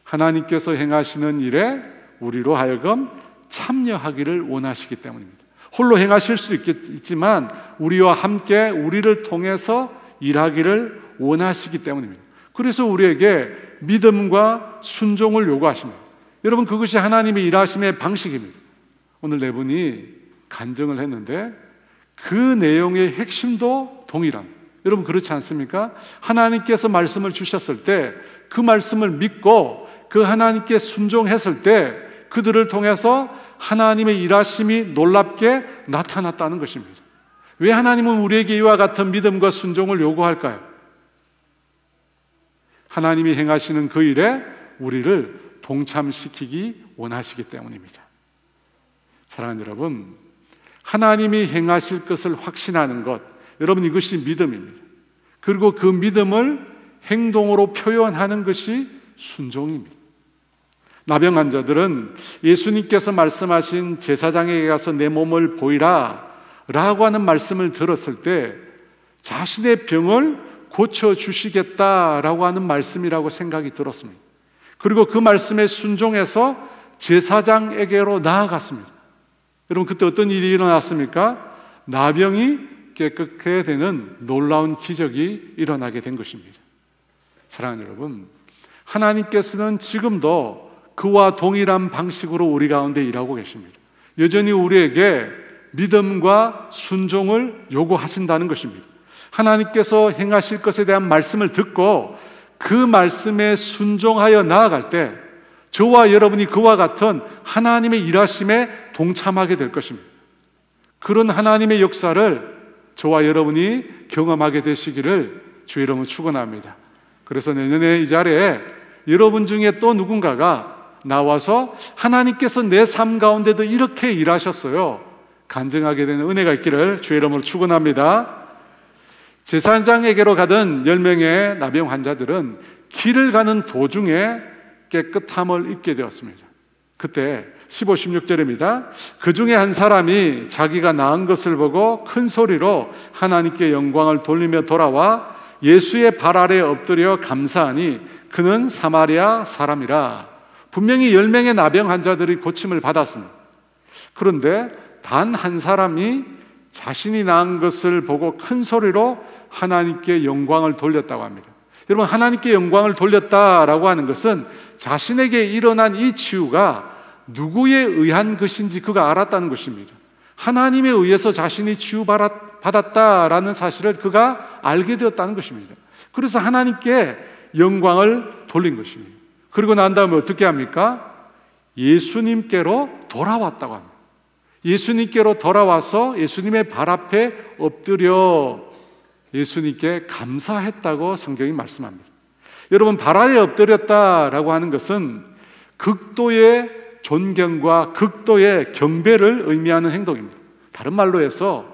하나님께서 행하시는 일에 우리로 하여금 참여하기를 원하시기 때문입니다. 홀로 행하실 수 있지만 우리와 함께 우리를 통해서 일하기를 원하시기 때문입니다. 그래서 우리에게 믿음과 순종을 요구하십니다. 여러분, 그것이 하나님의 일하심의 방식입니다. 오늘 네 분이 간증을 했는데 그 내용의 핵심도 동일합니다. 여러분, 그렇지 않습니까? 하나님께서 말씀을 주셨을 때 그 말씀을 믿고 그 하나님께 순종했을 때 그들을 통해서 하나님의 일하심이 놀랍게 나타났다는 것입니다. 왜 하나님은 우리에게 이와 같은 믿음과 순종을 요구할까요? 하나님이 행하시는 그 일에 우리를 동참시키기 원하시기 때문입니다. 사랑하는 여러분, 하나님이 행하실 것을 확신하는 것, 여러분, 이것이 믿음입니다. 그리고 그 믿음을 행동으로 표현하는 것이 순종입니다. 나병 환자들은 예수님께서 말씀하신 제사장에게 가서 내 몸을 보이라 라고 하는 말씀을 들었을 때 자신의 병을 고쳐주시겠다라고 하는 말씀이라고 생각이 들었습니다. 그리고 그 말씀에 순종해서 제사장에게로 나아갔습니다. 여러분, 그때 어떤 일이 일어났습니까? 나병이 깨끗게 되는 놀라운 기적이 일어나게 된 것입니다. 사랑하는 여러분, 하나님께서는 지금도 그와 동일한 방식으로 우리 가운데 일하고 계십니다. 여전히 우리에게 믿음과 순종을 요구하신다는 것입니다. 하나님께서 행하실 것에 대한 말씀을 듣고 그 말씀에 순종하여 나아갈 때 저와 여러분이 그와 같은 하나님의 일하심에 동참하게 될 것입니다. 그런 하나님의 역사를 저와 여러분이 경험하게 되시기를 주의 이름으로 축원합니다. 그래서 내년에 이 자리에 여러분 중에 또 누군가가 나와서 하나님께서 내 삶 가운데도 이렇게 일하셨어요, 간증하게 되는 은혜가 있기를 주의 이름으로 축원합니다. 제사장에게로 가던 10명의 나병 환자들은 길을 가는 도중에 깨끗함을 입게 되었습니다. 그때 15, 16절입니다. 그 중에 한 사람이 자기가 나은 것을 보고 큰 소리로 하나님께 영광을 돌리며 돌아와 예수의 발 아래에 엎드려 감사하니 그는 사마리아 사람이라. 분명히 10명의 나병 환자들이 고침을 받았습니다. 그런데 단 한 사람이 자신이 나은 것을 보고 큰 소리로 하나님께 영광을 돌렸다고 합니다. 여러분, 하나님께 영광을 돌렸다라고 하는 것은 자신에게 일어난 이 치유가 누구에 의한 것인지 그가 알았다는 것입니다. 하나님에 의해서 자신이 치유받았다라는 사실을 그가 알게 되었다는 것입니다. 그래서 하나님께 영광을 돌린 것입니다. 그리고 난 다음에 어떻게 합니까? 예수님께로 돌아왔다고 합니다. 예수님께로 돌아와서 예수님의 발 앞에 엎드려 예수님께 감사했다고 성경이 말씀합니다. 여러분, 발 아래에 엎드렸다라고 하는 것은 극도의 존경과 극도의 경배를 의미하는 행동입니다. 다른 말로 해서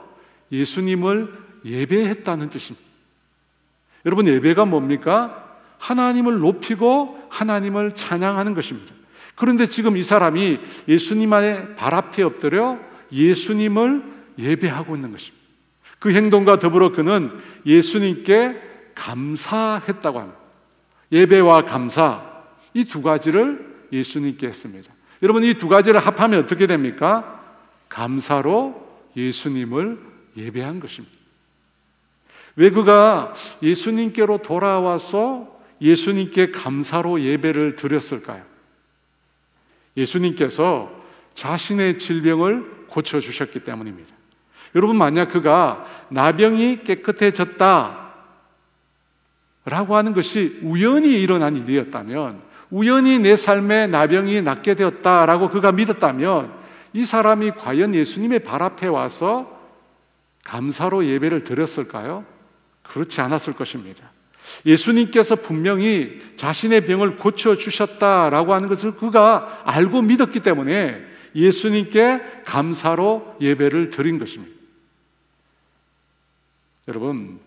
예수님을 예배했다는 뜻입니다. 여러분, 예배가 뭡니까? 하나님을 높이고 하나님을 찬양하는 것입니다. 그런데 지금 이 사람이 예수님의 발 앞에 엎드려 예수님을 예배하고 있는 것입니다. 그 행동과 더불어 그는 예수님께 감사했다고 합니다. 예배와 감사, 이 두 가지를 예수님께 했습니다. 여러분, 이 두 가지를 합하면 어떻게 됩니까? 감사로 예수님을 예배한 것입니다. 왜 그가 예수님께로 돌아와서 예수님께 감사로 예배를 드렸을까요? 예수님께서 자신의 질병을 고쳐주셨기 때문입니다. 여러분, 만약 그가 나병이 깨끗해졌다 라고 하는 것이 우연히 일어난 일이었다면, 우연히 내 삶에 나병이 낫게 되었다라고 그가 믿었다면, 이 사람이 과연 예수님의 발 앞에 와서 감사로 예배를 드렸을까요? 그렇지 않았을 것입니다. 예수님께서 분명히 자신의 병을 고쳐주셨다라고 하는 것을 그가 알고 믿었기 때문에 예수님께 감사로 예배를 드린 것입니다. 여러분,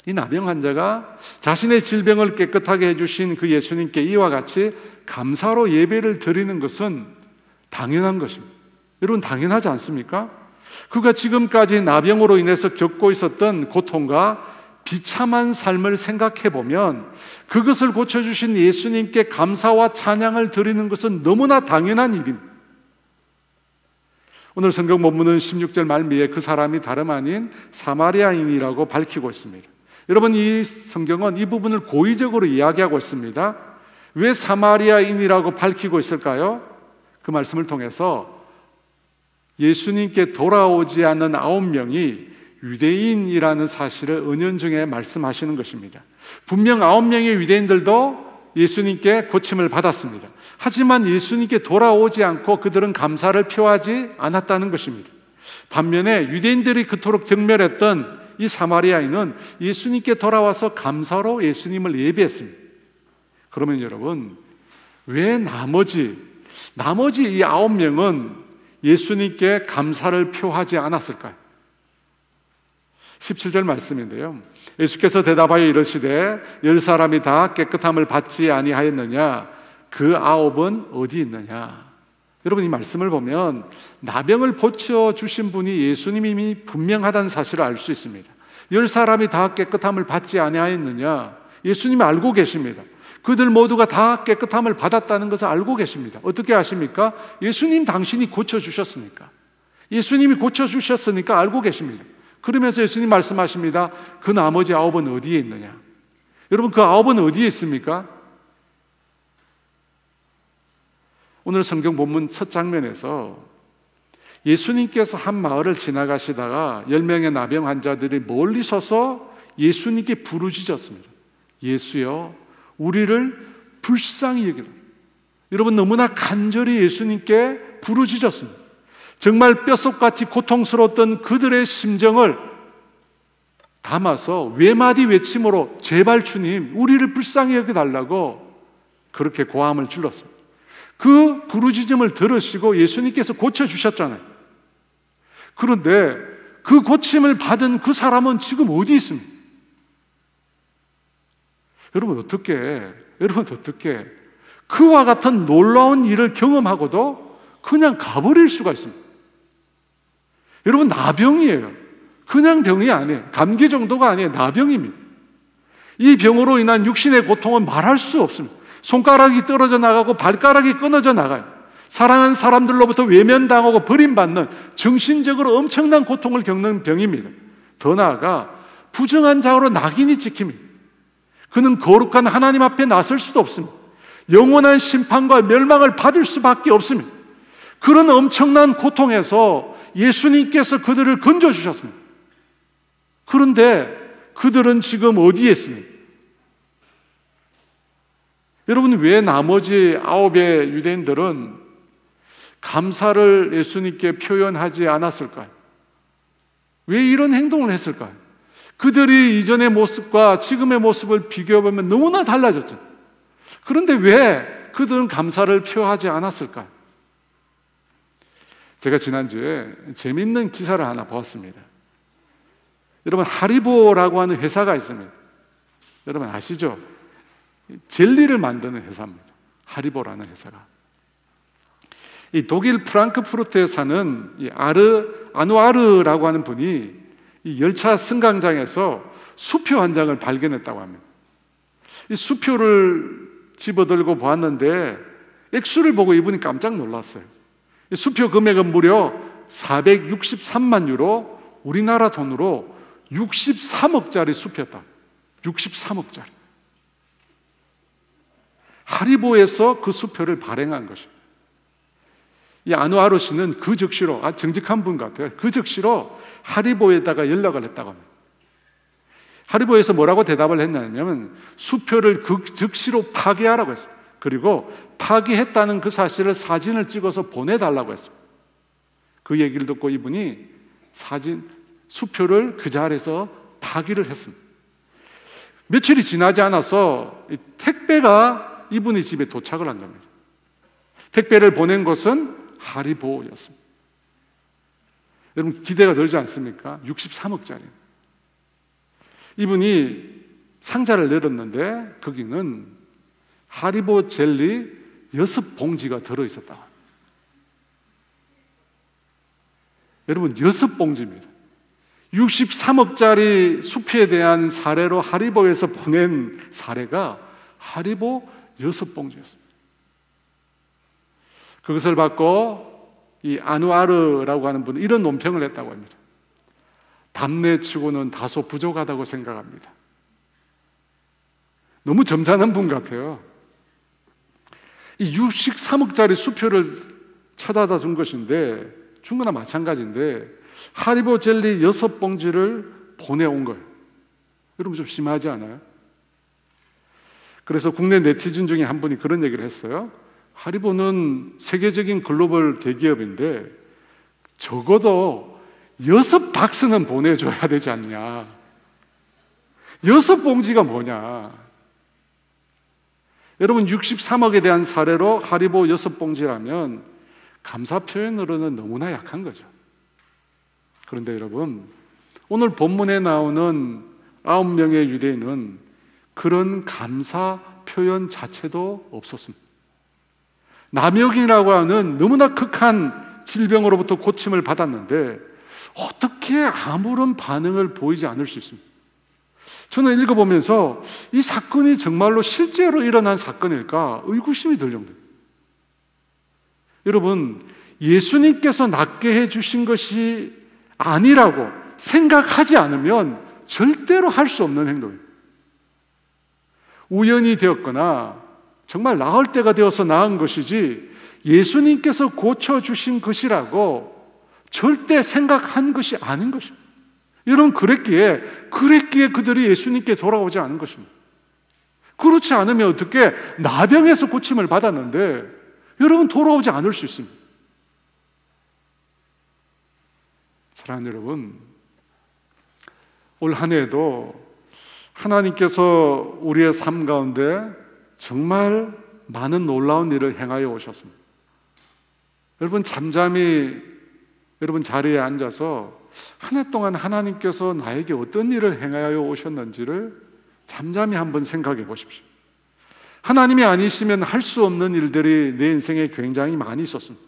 이 나병 환자가 자신의 질병을 깨끗하게 해주신 그 예수님께 이와 같이 감사로 예배를 드리는 것은 당연한 것입니다. 여러분, 당연하지 않습니까? 그가 지금까지 나병으로 인해서 겪고 있었던 고통과 비참한 삶을 생각해 보면 그것을 고쳐주신 예수님께 감사와 찬양을 드리는 것은 너무나 당연한 일입니다. 오늘 성경 본문은 16절 말미에 그 사람이 다름 아닌 사마리아인이라고 밝히고 있습니다. 여러분, 이 성경은 이 부분을 고의적으로 이야기하고 있습니다. 왜 사마리아인이라고 밝히고 있을까요? 그 말씀을 통해서 예수님께 돌아오지 않는 9명이 유대인이라는 사실을 은연중에 말씀하시는 것입니다. 분명 9명의 유대인들도 예수님께 고침을 받았습니다. 하지만 예수님께 돌아오지 않고 그들은 감사를 표하지 않았다는 것입니다. 반면에 유대인들이 그토록 경멸했던 이 사마리아인은 예수님께 돌아와서 감사로 예수님을 예배했습니다. 그러면 여러분, 왜 나머지 이 9명은 예수님께 감사를 표하지 않았을까요? 17절 말씀인데요. 예수께서 대답하여 이르시되 10사람이 다 깨끗함을 받지 아니하였느냐? 그 9은 어디 있느냐? 여러분, 이 말씀을 보면 나병을 고쳐주신 분이 예수님이 분명하다는 사실을 알 수 있습니다. 10사람이 다 깨끗함을 받지 아니하였느냐? 예수님이 알고 계십니다. 그들 모두가 다 깨끗함을 받았다는 것을 알고 계십니다. 어떻게 아십니까? 예수님 당신이 고쳐주셨으니까. 예수님이 고쳐주셨으니까 알고 계십니다. 그러면서 예수님 말씀하십니다. 그 나머지 9은 어디에 있느냐? 여러분, 그 9은 어디에 있습니까? 오늘 성경 본문 첫 장면에서 예수님께서 한 마을을 지나가시다가 10명의 나병 환자들이 멀리 서서 예수님께 부르짖었습니다. 예수여, 우리를 불쌍히 여기라. 여러분 너무나 간절히 예수님께 부르짖었습니다. 정말 뼛속같이 고통스러웠던 그들의 심정을 담아서 외마디 외침으로 제발 주님 우리를 불쌍히 여겨달라고 그렇게 고함을 질렀습니다. 그 부르짖음을 들으시고 예수님께서 고쳐주셨잖아요. 그런데 그 고침을 받은 그 사람은 지금 어디 있습니까? 여러분 어떻게 그와 같은 놀라운 일을 경험하고도 그냥 가버릴 수가 있습니다. 여러분 나병이에요. 그냥 병이 아니에요. 감기 정도가 아니에요. 나병입니다. 이 병으로 인한 육신의 고통은 말할 수 없습니다. 손가락이 떨어져 나가고 발가락이 끊어져 나가요. 사랑하는 사람들로부터 외면당하고 버림받는 정신적으로 엄청난 고통을 겪는 병입니다. 더 나아가 부정한 자로 낙인이 찍힙니다. 그는 거룩한 하나님 앞에 나설 수도 없습니다. 영원한 심판과 멸망을 받을 수밖에 없습니다. 그런 엄청난 고통에서 예수님께서 그들을 건져주셨습니다. 그런데 그들은 지금 어디에 있습니까? 여러분 왜 나머지 9의 유대인들은 감사를 예수님께 표현하지 않았을까요? 왜 이런 행동을 했을까요? 그들이 이전의 모습과 지금의 모습을 비교해보면 너무나 달라졌죠. 그런데 왜 그들은 감사를 표하지 않았을까요? 제가 지난주에 재밌는 기사를 하나 보았습니다. 여러분 하리보라고 하는 회사가 있습니다. 여러분 아시죠? 젤리를 만드는 회사입니다. 하리보라는 회사가. 이 독일 프랑크푸르트에 사는 이 아누아르라고 하는 분이 이 열차 승강장에서 수표 한 장을 발견했다고 합니다. 이 수표를 집어들고 보았는데 액수를 보고 이분이 깜짝 놀랐어요. 이 수표 금액은 무려 463만 유로, 우리나라 돈으로 63억짜리 수표였다. 63억짜리. 하리보에서 그 수표를 발행한 것입니다. 이 아누아르 씨는 그 즉시로, 정직한 분 같아요. 그 즉시로 하리보에다가 연락을 했다고 합니다. 하리보에서 뭐라고 대답을 했냐면 수표를 그 즉시로 파기하라고 했습니다. 그리고 파기했다는 그 사실을 사진을 찍어서 보내달라고 했습니다. 그 얘기를 듣고 이분이 수표를 그 자리에서 파기를 했습니다. 며칠이 지나지 않아서 택배가 이분의 집에 도착을 한 겁니다. 택배를 보낸 것은 하리보였습니다. 여러분 기대가 되지 않습니까? 63억짜리. 이분이 상자를 열었는데 거기는 하리보 젤리 6봉지가 들어있었다. 여러분 6봉지입니다. 63억짜리 수표에 대한 사례로 하리보에서 보낸 사례가 하리보 6봉지였습니다. 그것을 받고 이 아누아르라고 하는 분은 이런 논평을 했다고 합니다. 답례치고는 다소 부족하다고 생각합니다. 너무 점잖은 분 같아요. 이 63억짜리 수표를 찾아다 준 것인데 준 거나 마찬가지인데 하리보 젤리 6봉지를 보내온 거예요. 여러분 좀 심하지 않아요? 그래서 국내 네티즌 중에 한 분이 그런 얘기를 했어요. 하리보는 세계적인 글로벌 대기업인데 적어도 6박스는 보내줘야 되지 않냐. 6봉지가 뭐냐. 여러분 63억에 대한 사례로 하리보 6봉지라면 감사 표현으로는 너무나 약한 거죠. 그런데 여러분 오늘 본문에 나오는 9명의 유대인은 그런 감사 표현 자체도 없었습니다. 남역이라고 하는 너무나 극한 질병으로부터 고침을 받았는데 어떻게 아무런 반응을 보이지 않을 수 있습니까? 저는 읽어보면서 이 사건이 정말로 실제로 일어난 사건일까 의구심이 들 정도예요. 여러분 예수님께서 낫게 해주신 것이 아니라고 생각하지 않으면 절대로 할 수 없는 행동이에요. 우연이 되었거나 정말 나을 때가 되어서 나은 것이지 예수님께서 고쳐주신 것이라고 절대 생각한 것이 아닌 것입니다. 여러분 그랬기에 그들이 예수님께 돌아오지 않은 것입니다. 그렇지 않으면 어떻게 나병에서 고침을 받았는데 여러분 돌아오지 않을 수 있습니다. 사랑하는 여러분, 올 한 해에도 하나님께서 우리의 삶 가운데 정말 많은 놀라운 일을 행하여 오셨습니다. 여러분 잠잠히 여러분 자리에 앉아서 한 해 동안 하나님께서 나에게 어떤 일을 행하여 오셨는지를 잠잠히 한번 생각해 보십시오. 하나님이 아니시면 할 수 없는 일들이 내 인생에 굉장히 많이 있었습니다.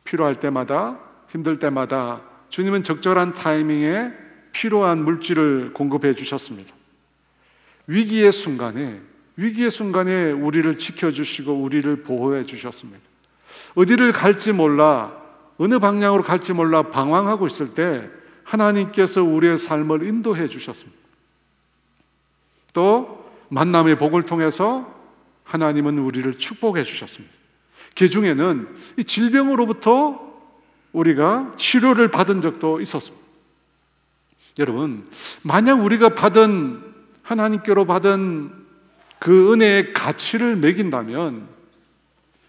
필요할 때마다, 힘들 때마다 주님은 적절한 타이밍에 필요한 물질을 공급해 주셨습니다. 위기의 순간에 우리를 지켜주시고 우리를 보호해 주셨습니다. 어디를 갈지 몰라, 어느 방향으로 갈지 몰라 방황하고 있을 때 하나님께서 우리의 삶을 인도해 주셨습니다. 또 만남의 복을 통해서 하나님은 우리를 축복해 주셨습니다. 그 중에는 이 질병으로부터 우리가 치료를 받은 적도 있었습니다. 여러분, 만약 우리가 하나님께로 받은 그 은혜의 가치를 매긴다면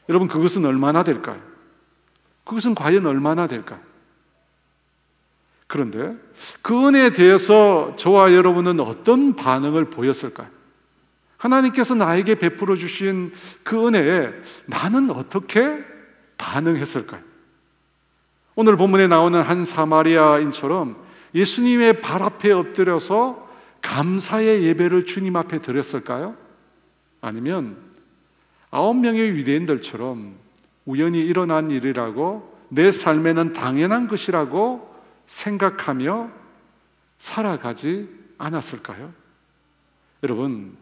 여러분 그것은 얼마나 될까요? 그것은 과연 얼마나 될까요? 그런데 그 은혜에 대해서 저와 여러분은 어떤 반응을 보였을까요? 하나님께서 나에게 베풀어 주신 그 은혜에 나는 어떻게 반응했을까요? 오늘 본문에 나오는 한 사마리아인처럼 예수님의 발 앞에 엎드려서 감사의 예배를 주님 앞에 드렸을까요? 아니면 9명의 유대인들처럼 우연히 일어난 일이라고 내 삶에는 당연한 것이라고 생각하며 살아가지 않았을까요? 여러분,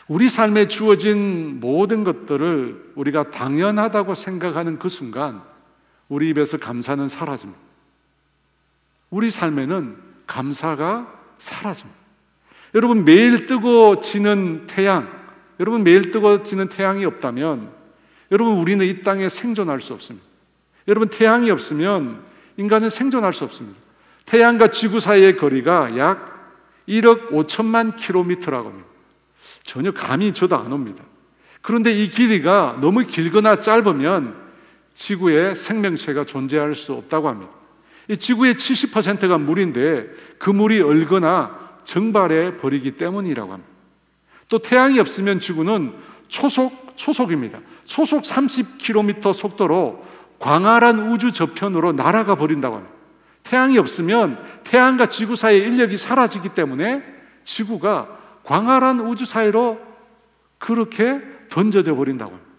우리 삶에 주어진 모든 것들을 우리가 당연하다고 생각하는 그 순간 우리 입에서 감사는 사라집니다. 우리 삶에는 감사가 사라집니다. 여러분, 매일 뜨고 지는 태양, 여러분 매일 뜨고 지는 태양이 없다면 여러분 우리는 이 땅에 생존할 수 없습니다. 여러분 태양이 없으면 인간은 생존할 수 없습니다. 태양과 지구 사이의 거리가 약 1억 5천만 킬로미터라고 합니다. 전혀 감이 저도 안 옵니다. 그런데 이 길이가 너무 길거나 짧으면 지구에 생명체가 존재할 수 없다고 합니다. 이 지구의 70%가 물인데 그 물이 얼거나 증발해 버리기 때문이라고 합니다. 또 태양이 없으면 지구는 초속입니다. 초속 30km 속도로 광활한 우주 저편으로 날아가 버린다고 합니다. 태양이 없으면 태양과 지구 사이의 인력이 사라지기 때문에 지구가 광활한 우주 사이로 그렇게 던져져 버린다고 합니다.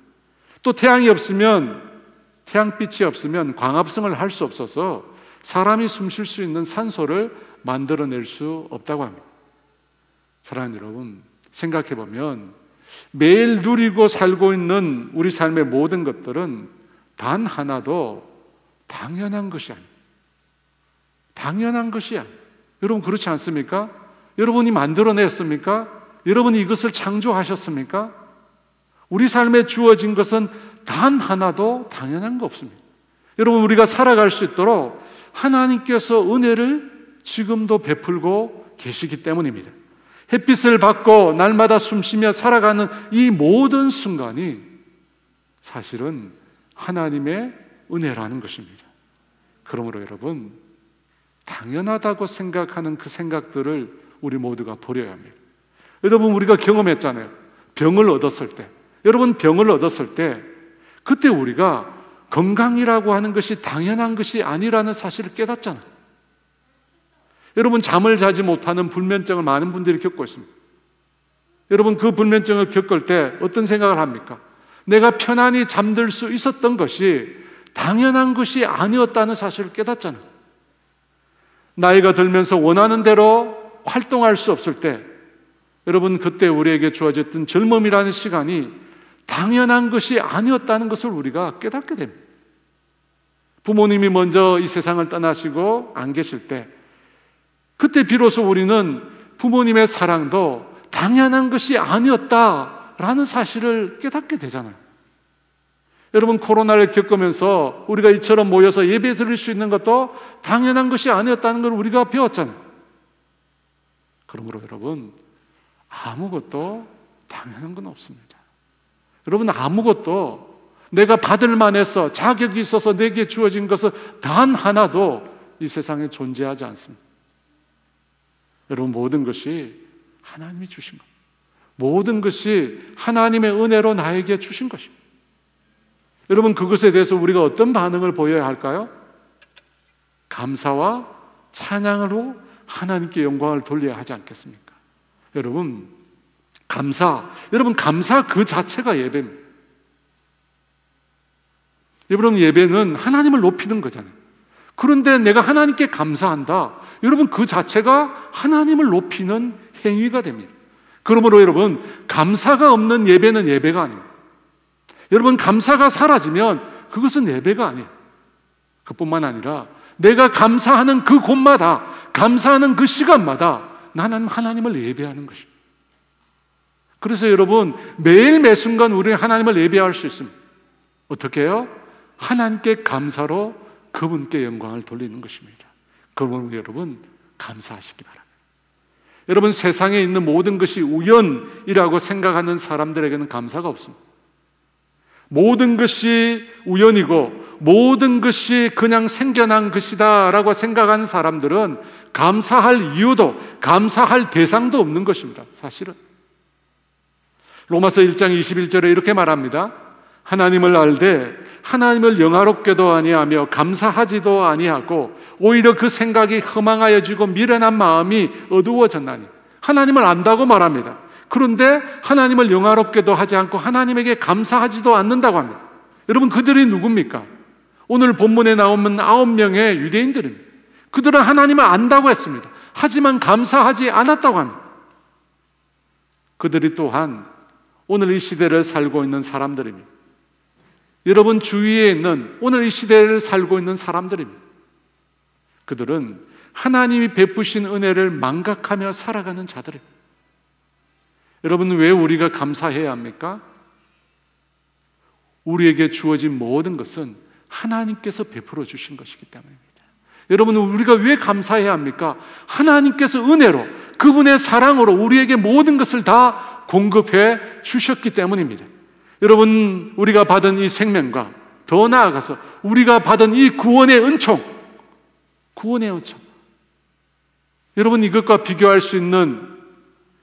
또 태양이 없으면, 태양빛이 없으면 광합성을 할 수 없어서 사람이 숨 쉴 수 있는 산소를 만들어낼 수 없다고 합니다. 사랑하는 여러분, 생각해 보면 매일 누리고 살고 있는 우리 삶의 모든 것들은 단 하나도 당연한 것이 아닙니다. 당연한 것이야. 여러분 그렇지 않습니까? 여러분이 만들어냈습니까? 여러분이 이것을 창조하셨습니까? 우리 삶에 주어진 것은 단 하나도 당연한 거 없습니다. 여러분 우리가 살아갈 수 있도록 하나님께서 은혜를 지금도 베풀고 계시기 때문입니다. 햇빛을 받고 날마다 숨쉬며 살아가는 이 모든 순간이 사실은 하나님의 은혜라는 것입니다. 그러므로 여러분, 당연하다고 생각하는 그 생각들을 우리 모두가 버려야 합니다. 여러분 우리가 경험했잖아요. 병을 얻었을 때, 여러분 병을 얻었을 때 그때 우리가 건강이라고 하는 것이 당연한 것이 아니라는 사실을 깨닫잖아요. 여러분 잠을 자지 못하는 불면증을 많은 분들이 겪고 있습니다. 여러분 그 불면증을 겪을 때 어떤 생각을 합니까? 내가 편안히 잠들 수 있었던 것이 당연한 것이 아니었다는 사실을 깨닫잖아요. 나이가 들면서 원하는 대로 활동할 수 없을 때 여러분 그때 우리에게 주어졌던 젊음이라는 시간이 당연한 것이 아니었다는 것을 우리가 깨닫게 됩니다. 부모님이 먼저 이 세상을 떠나시고 안 계실 때 그때 비로소 우리는 부모님의 사랑도 당연한 것이 아니었다라는 사실을 깨닫게 되잖아요. 여러분 코로나를 겪으면서 우리가 이처럼 모여서 예배 드릴 수 있는 것도 당연한 것이 아니었다는 걸 우리가 배웠잖아요. 그러므로 여러분 아무것도 당연한 건 없습니다. 여러분 아무것도 내가 받을 만해서 자격이 있어서 내게 주어진 것은 단 하나도 이 세상에 존재하지 않습니다. 여러분, 모든 것이 하나님이 주신 것, 모든 것이 하나님의 은혜로 나에게 주신 것입니다. 여러분, 그것에 대해서 우리가 어떤 반응을 보여야 할까요? 감사와 찬양으로 하나님께 영광을 돌려야 하지 않겠습니까? 여러분, 감사 그 자체가 예배입니다. 여러분, 예배는 하나님을 높이는 거잖아요. 그런데 내가 하나님께 감사한다, 여러분, 그 자체가 하나님을 높이는 행위가 됩니다. 그러므로 여러분, 감사가 없는 예배는 예배가 아닙니다. 여러분, 감사가 사라지면 그것은 예배가 아니에요. 그뿐만 아니라 내가 감사하는 그 곳마다, 감사하는 그 시간마다 나는 하나님을 예배하는 것입니다. 그래서 여러분, 매일 매 순간 우리는 하나님을 예배할 수 있습니다. 어떻게 해요? 하나님께 감사로 그분께 영광을 돌리는 것입니다. 그러므로 여러분, 감사하시기 바랍니다. 여러분, 세상에 있는 모든 것이 우연이라고 생각하는 사람들에게는 감사가 없습니다. 모든 것이 우연이고 모든 것이 그냥 생겨난 것이다 라고 생각하는 사람들은 감사할 이유도 감사할 대상도 없는 것입니다. 사실은 로마서 1장 21절에 이렇게 말합니다. 하나님을 알되 하나님을 영화롭게도 아니하며 감사하지도 아니하고 오히려 그 생각이 허망하여지고 미련한 마음이 어두워졌나니. 하나님을 안다고 말합니다. 그런데 하나님을 영화롭게도 하지 않고 하나님에게 감사하지도 않는다고 합니다. 여러분, 그들이 누굽니까? 오늘 본문에 나오는 9명의 유대인들입니다. 그들은 하나님을 안다고 했습니다. 하지만 감사하지 않았다고 합니다. 그들이 또한 오늘 이 시대를 살고 있는 사람들입니다. 여러분 주위에 있는 오늘 이 시대를 살고 있는 사람들입니다. 그들은 하나님이 베푸신 은혜를 망각하며 살아가는 자들입니다. 여러분, 왜 우리가 감사해야 합니까? 우리에게 주어진 모든 것은 하나님께서 베풀어 주신 것이기 때문입니다. 여러분, 우리가 왜 감사해야 합니까? 하나님께서 은혜로, 그분의 사랑으로 우리에게 모든 것을 다 공급해 주셨기 때문입니다. 여러분, 우리가 받은 이 생명과 더 나아가서 우리가 받은 이 구원의 은총, 여러분, 이것과 비교할 수 있는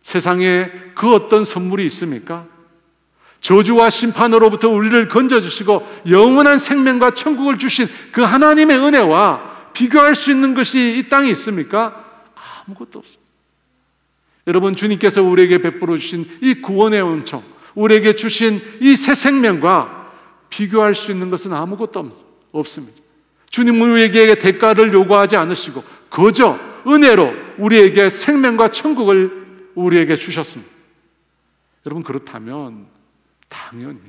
세상에 그 어떤 선물이 있습니까? 저주와 심판으로부터 우리를 건져주시고 영원한 생명과 천국을 주신 그 하나님의 은혜와 비교할 수 있는 것이 이 땅에 있습니까? 아무것도 없습니다. 여러분, 주님께서 우리에게 베풀어 주신 이 구원의 은총, 우리에게 주신 이 새 생명과 비교할 수 있는 것은 아무것도 없습니다. 주님은 우리에게 대가를 요구하지 않으시고 그저 은혜로 우리에게 생명과 천국을 우리에게 주셨습니다. 여러분, 그렇다면 당연히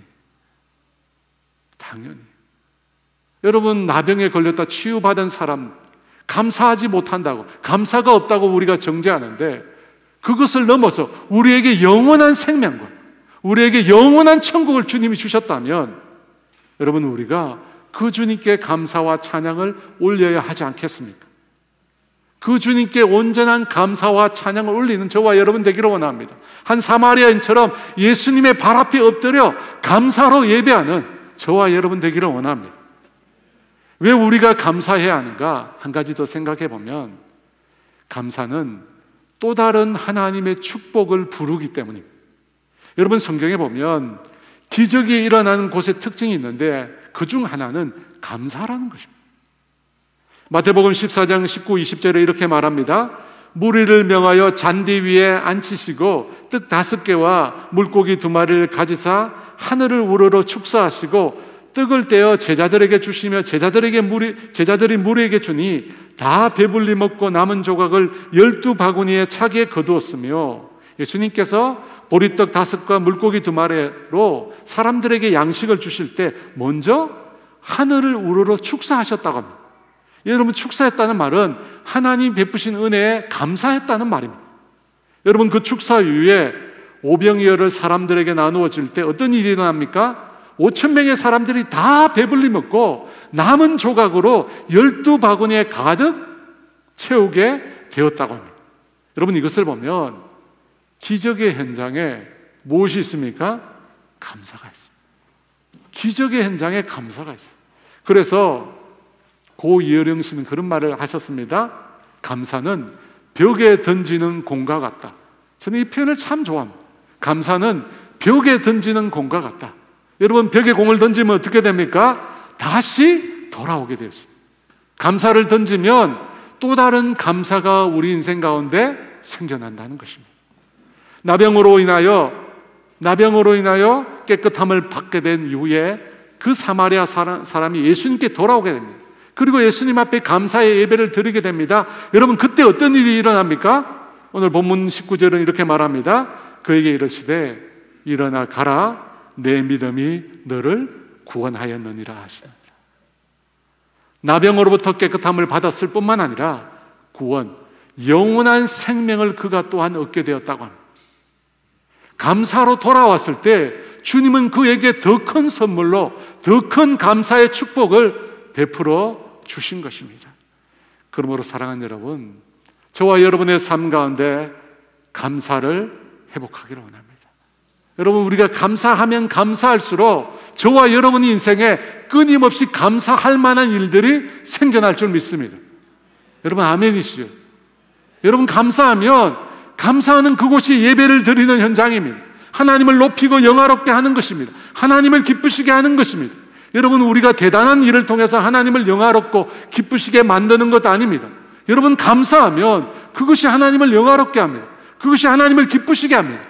여러분, 나병에 걸렸다 치유받은 사람 감사하지 못한다고, 감사가 없다고 우리가 정죄하는데, 그것을 넘어서 우리에게 영원한 생명과 우리에게 영원한 천국을 주님이 주셨다면 여러분, 우리가 그 주님께 감사와 찬양을 올려야 하지 않겠습니까? 그 주님께 온전한 감사와 찬양을 올리는 저와 여러분 되기를 원합니다. 한 사마리아인처럼 예수님의 발 앞에 엎드려 감사로 예배하는 저와 여러분 되기를 원합니다. 왜 우리가 감사해야 하는가? 한 가지 더 생각해 보면, 감사는 또 다른 하나님의 축복을 부르기 때문입니다. 여러분, 성경에 보면 기적이 일어나는 곳의 특징이 있는데 그 중 하나는 감사라는 것입니다. 마태복음 14장 19, 20절에 이렇게 말합니다. 무리를 명하여 잔디 위에 앉히시고 떡 5개와 물고기 2마리를 가지사 하늘을 우러러 축사하시고 떡을 떼어 제자들에게 주시며 제자들이 무리에게 주니 다 배불리 먹고 남은 조각을 12바구니에 차게 거두었으며, 예수님께서 보리떡 5과 물고기 2마리로 사람들에게 양식을 주실 때 먼저 하늘을 우러러 축사하셨다고 합니다. 여러분, 축사했다는 말은 하나님 베푸신 은혜에 감사했다는 말입니다. 여러분, 그 축사 이후에 오병이어를 사람들에게 나누어 줄 때 어떤 일이 일어납니까? 5,000명의 사람들이 다 배불리 먹고 남은 조각으로 12바구니에 가득 채우게 되었다고 합니다. 여러분, 이것을 보면 기적의 현장에 무엇이 있습니까? 감사가 있습니다. 기적의 현장에 감사가 있어요. 그래서 고 이어령 씨는 그런 말을 하셨습니다. 감사는 벽에 던지는 공과 같다. 저는 이 표현을 참 좋아합니다. 감사는 벽에 던지는 공과 같다. 여러분, 벽에 공을 던지면 어떻게 됩니까? 다시 돌아오게 되어 있습니다. 감사를 던지면 또 다른 감사가 우리 인생 가운데 생겨난다는 것입니다. 나병으로 인하여 깨끗함을 받게 된 이후에 그 사마리아 사람이 예수님께 돌아오게 됩니다. 그리고 예수님 앞에 감사의 예배를 드리게 됩니다. 여러분, 그때 어떤 일이 일어납니까? 오늘 본문 19절은 이렇게 말합니다. 그에게 이르시되 일어나 가라, 내 믿음이 너를 구원하였느니라 하시니라. 나병으로부터 깨끗함을 받았을 뿐만 아니라 구원, 영원한 생명을 그가 또한 얻게 되었다고 합니다. 감사로 돌아왔을 때 주님은 그에게 더 큰 선물로 더 큰 감사의 축복을 베풀어 주신 것입니다. 그러므로 사랑하는 여러분, 저와 여러분의 삶 가운데 감사를 회복하기를 원합니다. 여러분, 우리가 감사하면 감사할수록 저와 여러분 인생에 끊임없이 감사할 만한 일들이 생겨날 줄 믿습니다. 여러분, 아멘이시죠? 여러분, 감사하면 감사하는 그곳이 예배를 드리는 현장입니다. 하나님을 높이고 영화롭게 하는 것입니다. 하나님을 기쁘시게 하는 것입니다. 여러분, 우리가 대단한 일을 통해서 하나님을 영화롭고 기쁘시게 만드는 것도 아닙니다. 여러분, 감사하면 그것이 하나님을 영화롭게 합니다. 그것이 하나님을 기쁘시게 합니다.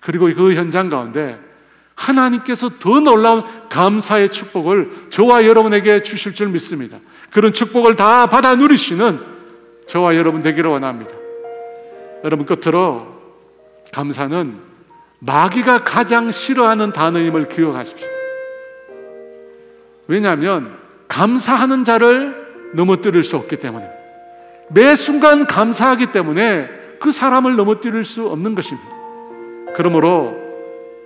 그리고 그 현장 가운데 하나님께서 더 놀라운 감사의 축복을 저와 여러분에게 주실 줄 믿습니다. 그런 축복을 다 받아 누리시는 저와 여러분 되기를 원합니다. 여러분, 끝으로 감사는 마귀가 가장 싫어하는 단어임을 기억하십시오. 왜냐하면 감사하는 자를 넘어뜨릴 수 없기 때문에, 매 순간 감사하기 때문에 그 사람을 넘어뜨릴 수 없는 것입니다. 그러므로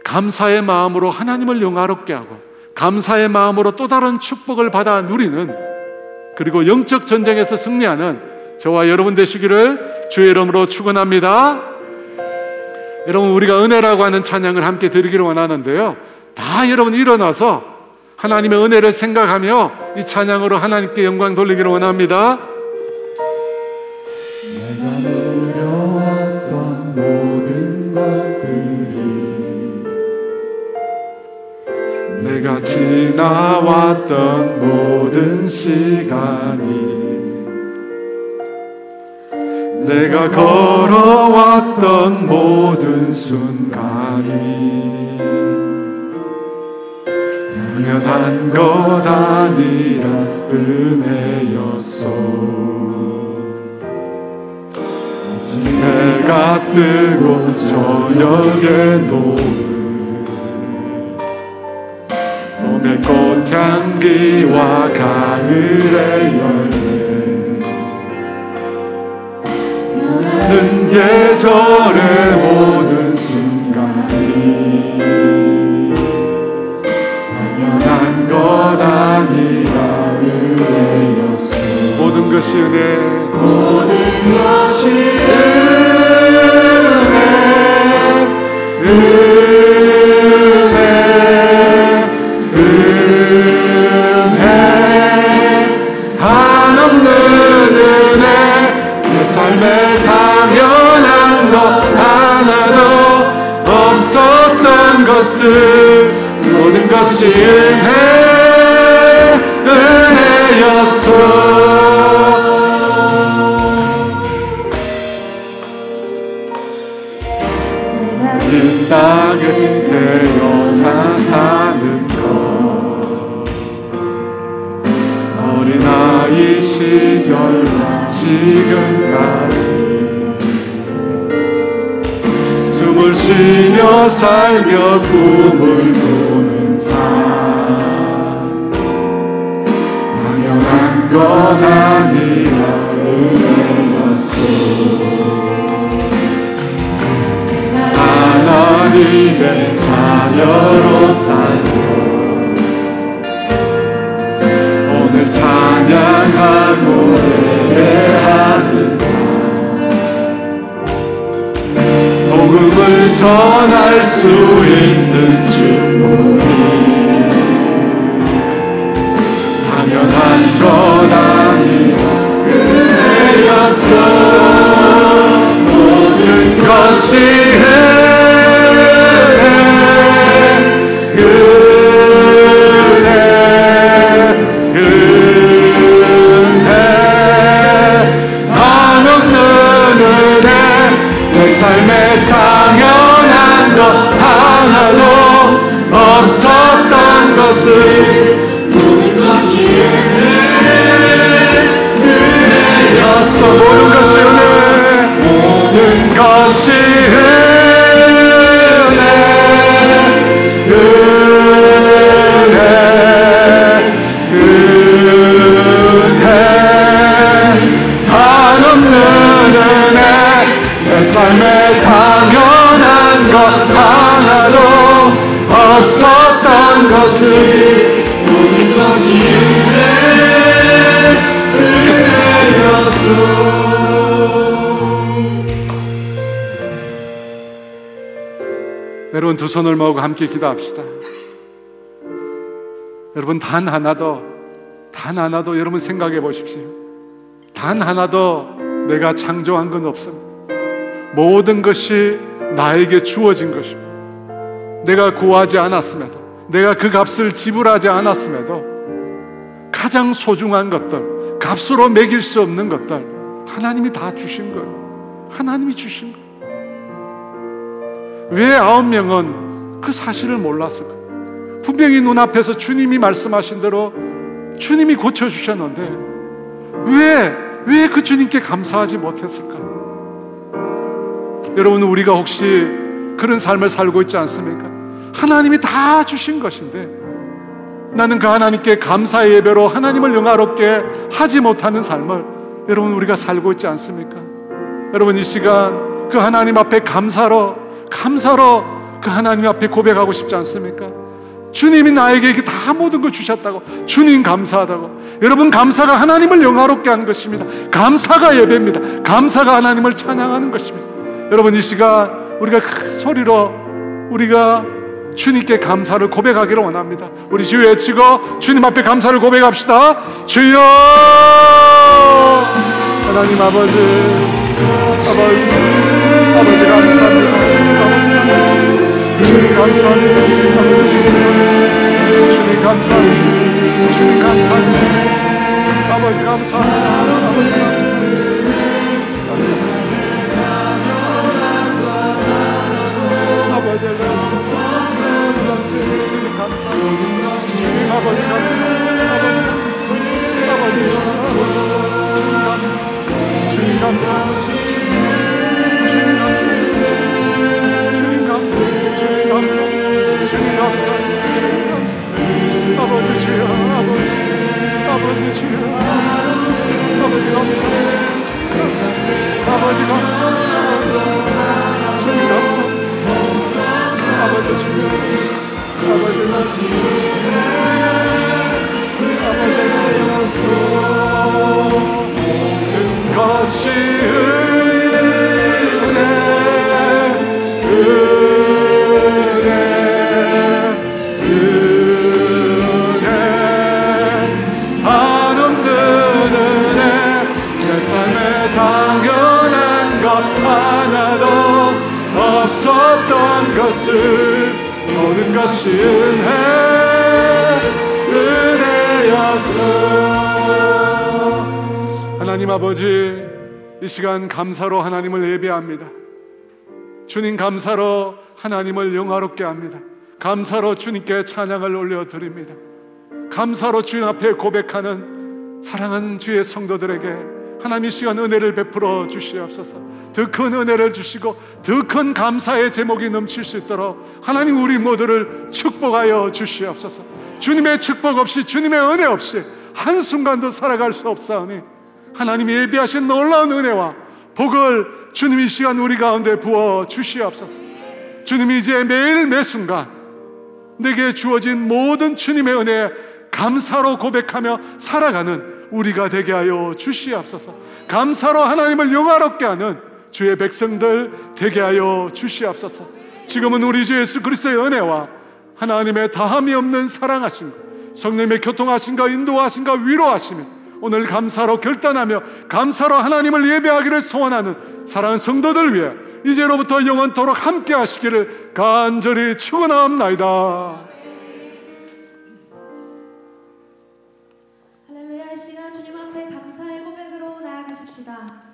감사의 마음으로 하나님을 영화롭게 하고 감사의 마음으로 또 다른 축복을 받아 누리는, 그리고 영적 전쟁에서 승리하는 저와 여러분 되시기를 주의 이름으로 축원합니다. 여러분, 우리가 은혜라고 하는 찬양을 함께 드리기를 원하는데요, 다 여러분 일어나서 하나님의 은혜를 생각하며 이 찬양으로 하나님께 영광 돌리기를 원합니다. 내가 누려왔던 모든 것들이, 내가 지나왔던 모든 시간이, 내가 걸어왔던 모든 순간이 당연한 것 아니라 은혜였소. 아직 해가 뜨고 저녁의 노을, 봄의 꽃향기와 가을의 열매, 변하는 계절의 모든 순간이 당연한 것 아니라 은혜였어. 모든 것이 은혜, 모든 것이 은혜, 한없는 은혜. 내 삶에 당연한 것 하나도 없었던 것을, 모든 것이 은혜였어. 이 땅에 태어나 사는 것, 어린아이 시절과 지금까지 숨을 쉬며 살며 꿈을 꾸는 삶, 당연한 것 아니라 은혜였소. 하나님의 자녀로 살며 오늘 찬양하고 예배하는 삶, 복음을 전할 수 있는 축복이 것이 내 삶에 당연한 것 하나도 없었던 것을 모든 것이 은혜였어. 모든 것이 은혜, 모든 것이 은혜, 은혜, 한없는 은혜. 내 삶에 당연한 것 하나도 없었던 것을 모든 것이 은혜였소. 여러분 두 손을 모으고 함께 기도합시다. 여러분 단 하나도 여러분 생각해 보십시오. 단 하나도 내가 창조한 건 없습니다. 모든 것이 나에게 주어진 것이고 내가 구하지 않았음에도, 내가 그 값을 지불하지 않았음에도 가장 소중한 것들, 값으로 매길 수 없는 것들 하나님이 다 주신 거예요. 하나님이 주신 거예요. 왜 9명은 그 사실을 몰랐을까? 분명히 눈앞에서 주님이 말씀하신 대로 주님이 고쳐주셨는데 왜 그 주님께 감사하지 못했을까? 여러분, 우리가 혹시 그런 삶을 살고 있지 않습니까? 하나님이 다 주신 것인데 나는 그 하나님께 감사의 예배로 하나님을 영화롭게 하지 못하는 삶을 여러분 우리가 살고 있지 않습니까? 여러분, 이 시간 그 하나님 앞에 감사로 그 하나님 앞에 고백하고 싶지 않습니까? 주님이 나에게 이렇게 다 모든 걸 주셨다고, 주님 감사하다고. 여러분, 감사가 하나님을 영화롭게 하는 것입니다. 감사가 예배입니다. 감사가 하나님을 찬양하는 것입니다. 여러분, 이 시간 우리가 큰 소리로 우리가 주님께 감사를 고백하기를 원합니다. 우리 주여 외치고 주님 앞에 감사를 고백합시다. 주여! 하나님 아버지 감사합니다. 주님 감사합니다. 주님 감사합니다. 주님 감사합니다. 아버지 감사합니다. 아버지 감사합니다. 아버지 모든 것이 은혜였어. 하나님 아버지, 이 시간 감사로 하나님을 예배합니다. 주님 감사로 하나님을 영화롭게 합니다. 감사로 주님께 찬양을 올려드립니다. 감사로 주님 앞에 고백하는 사랑하는 주의 성도들에게 하나님 이 시간 은혜를 베풀어 주시옵소서. 더 큰 은혜를 주시고 더 큰 감사의 제목이 넘칠 수 있도록 하나님 우리 모두를 축복하여 주시옵소서. 주님의 축복 없이, 주님의 은혜 없이 한순간도 살아갈 수 없사오니 하나님이 예비하신 놀라운 은혜와 복을 주님이 이 시간 우리 가운데 부어 주시옵소서. 주님이 이제 매일 매순간 내게 주어진 모든 주님의 은혜에 감사로 고백하며 살아가는 우리가 되게 하여 주시옵소서. 감사로 하나님을 영화롭게 하는 주의 백성들 되게 하여 주시옵소서. 지금은 우리 주 예수 그리스도의 은혜와 하나님의 다함이 없는 사랑하심과 성령님의 교통하심과 인도하심과 위로하심이 오늘 감사로 결단하며 감사로 하나님을 예배하기를 소원하는 사랑하는 성도들 위해 이제로부터 영원토록 함께 하시기를 간절히 축원하옵나이다. 할렐루야. 이 시간 주님 앞에 감사의 고백으로 나아가십시다.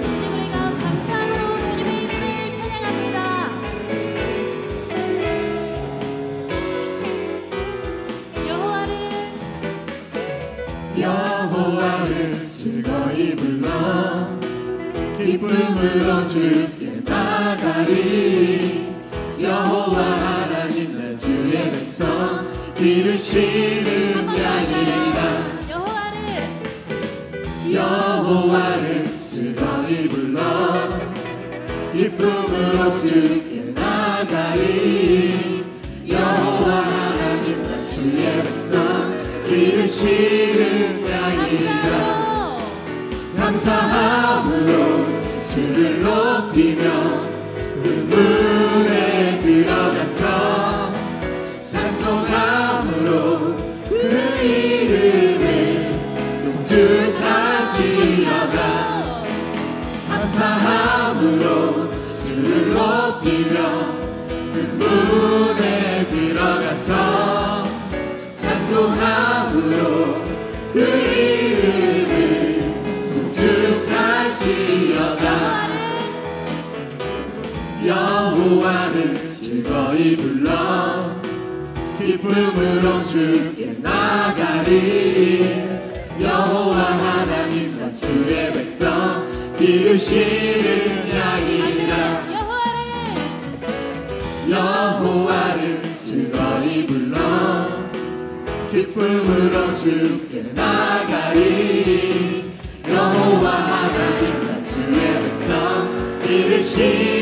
주님, 우리가 감사함으로 주님의 이름을 찬양합니다. 여호와를 즐거이 불러 기쁨으로 주께 나가리. 여호와 하나님 내 주의 백성 기르시는 양이라. 여호와를 즐거이 불러 기쁨으로 주께 나가리. 여호와 하나님 내 주의 백성 기르시는 양이라. 감사함으로 주를 높이며 그 문에 들어가서 찬송함으로 그 이름을 송축할지어다. 감사함으로 주를 높이며 그 문에 들어가서 찬송함으로 그 이름을 송축할지어다. 여호와를 즐거이 불러 기쁨으로 주께 나가리. 여호와 하나님 나 주의 백성 기르시는 양이라. 여호와를 즐거이 불러 기쁨으로 주께 나가리. 여호와 하나님 나 주의 백성 기르시는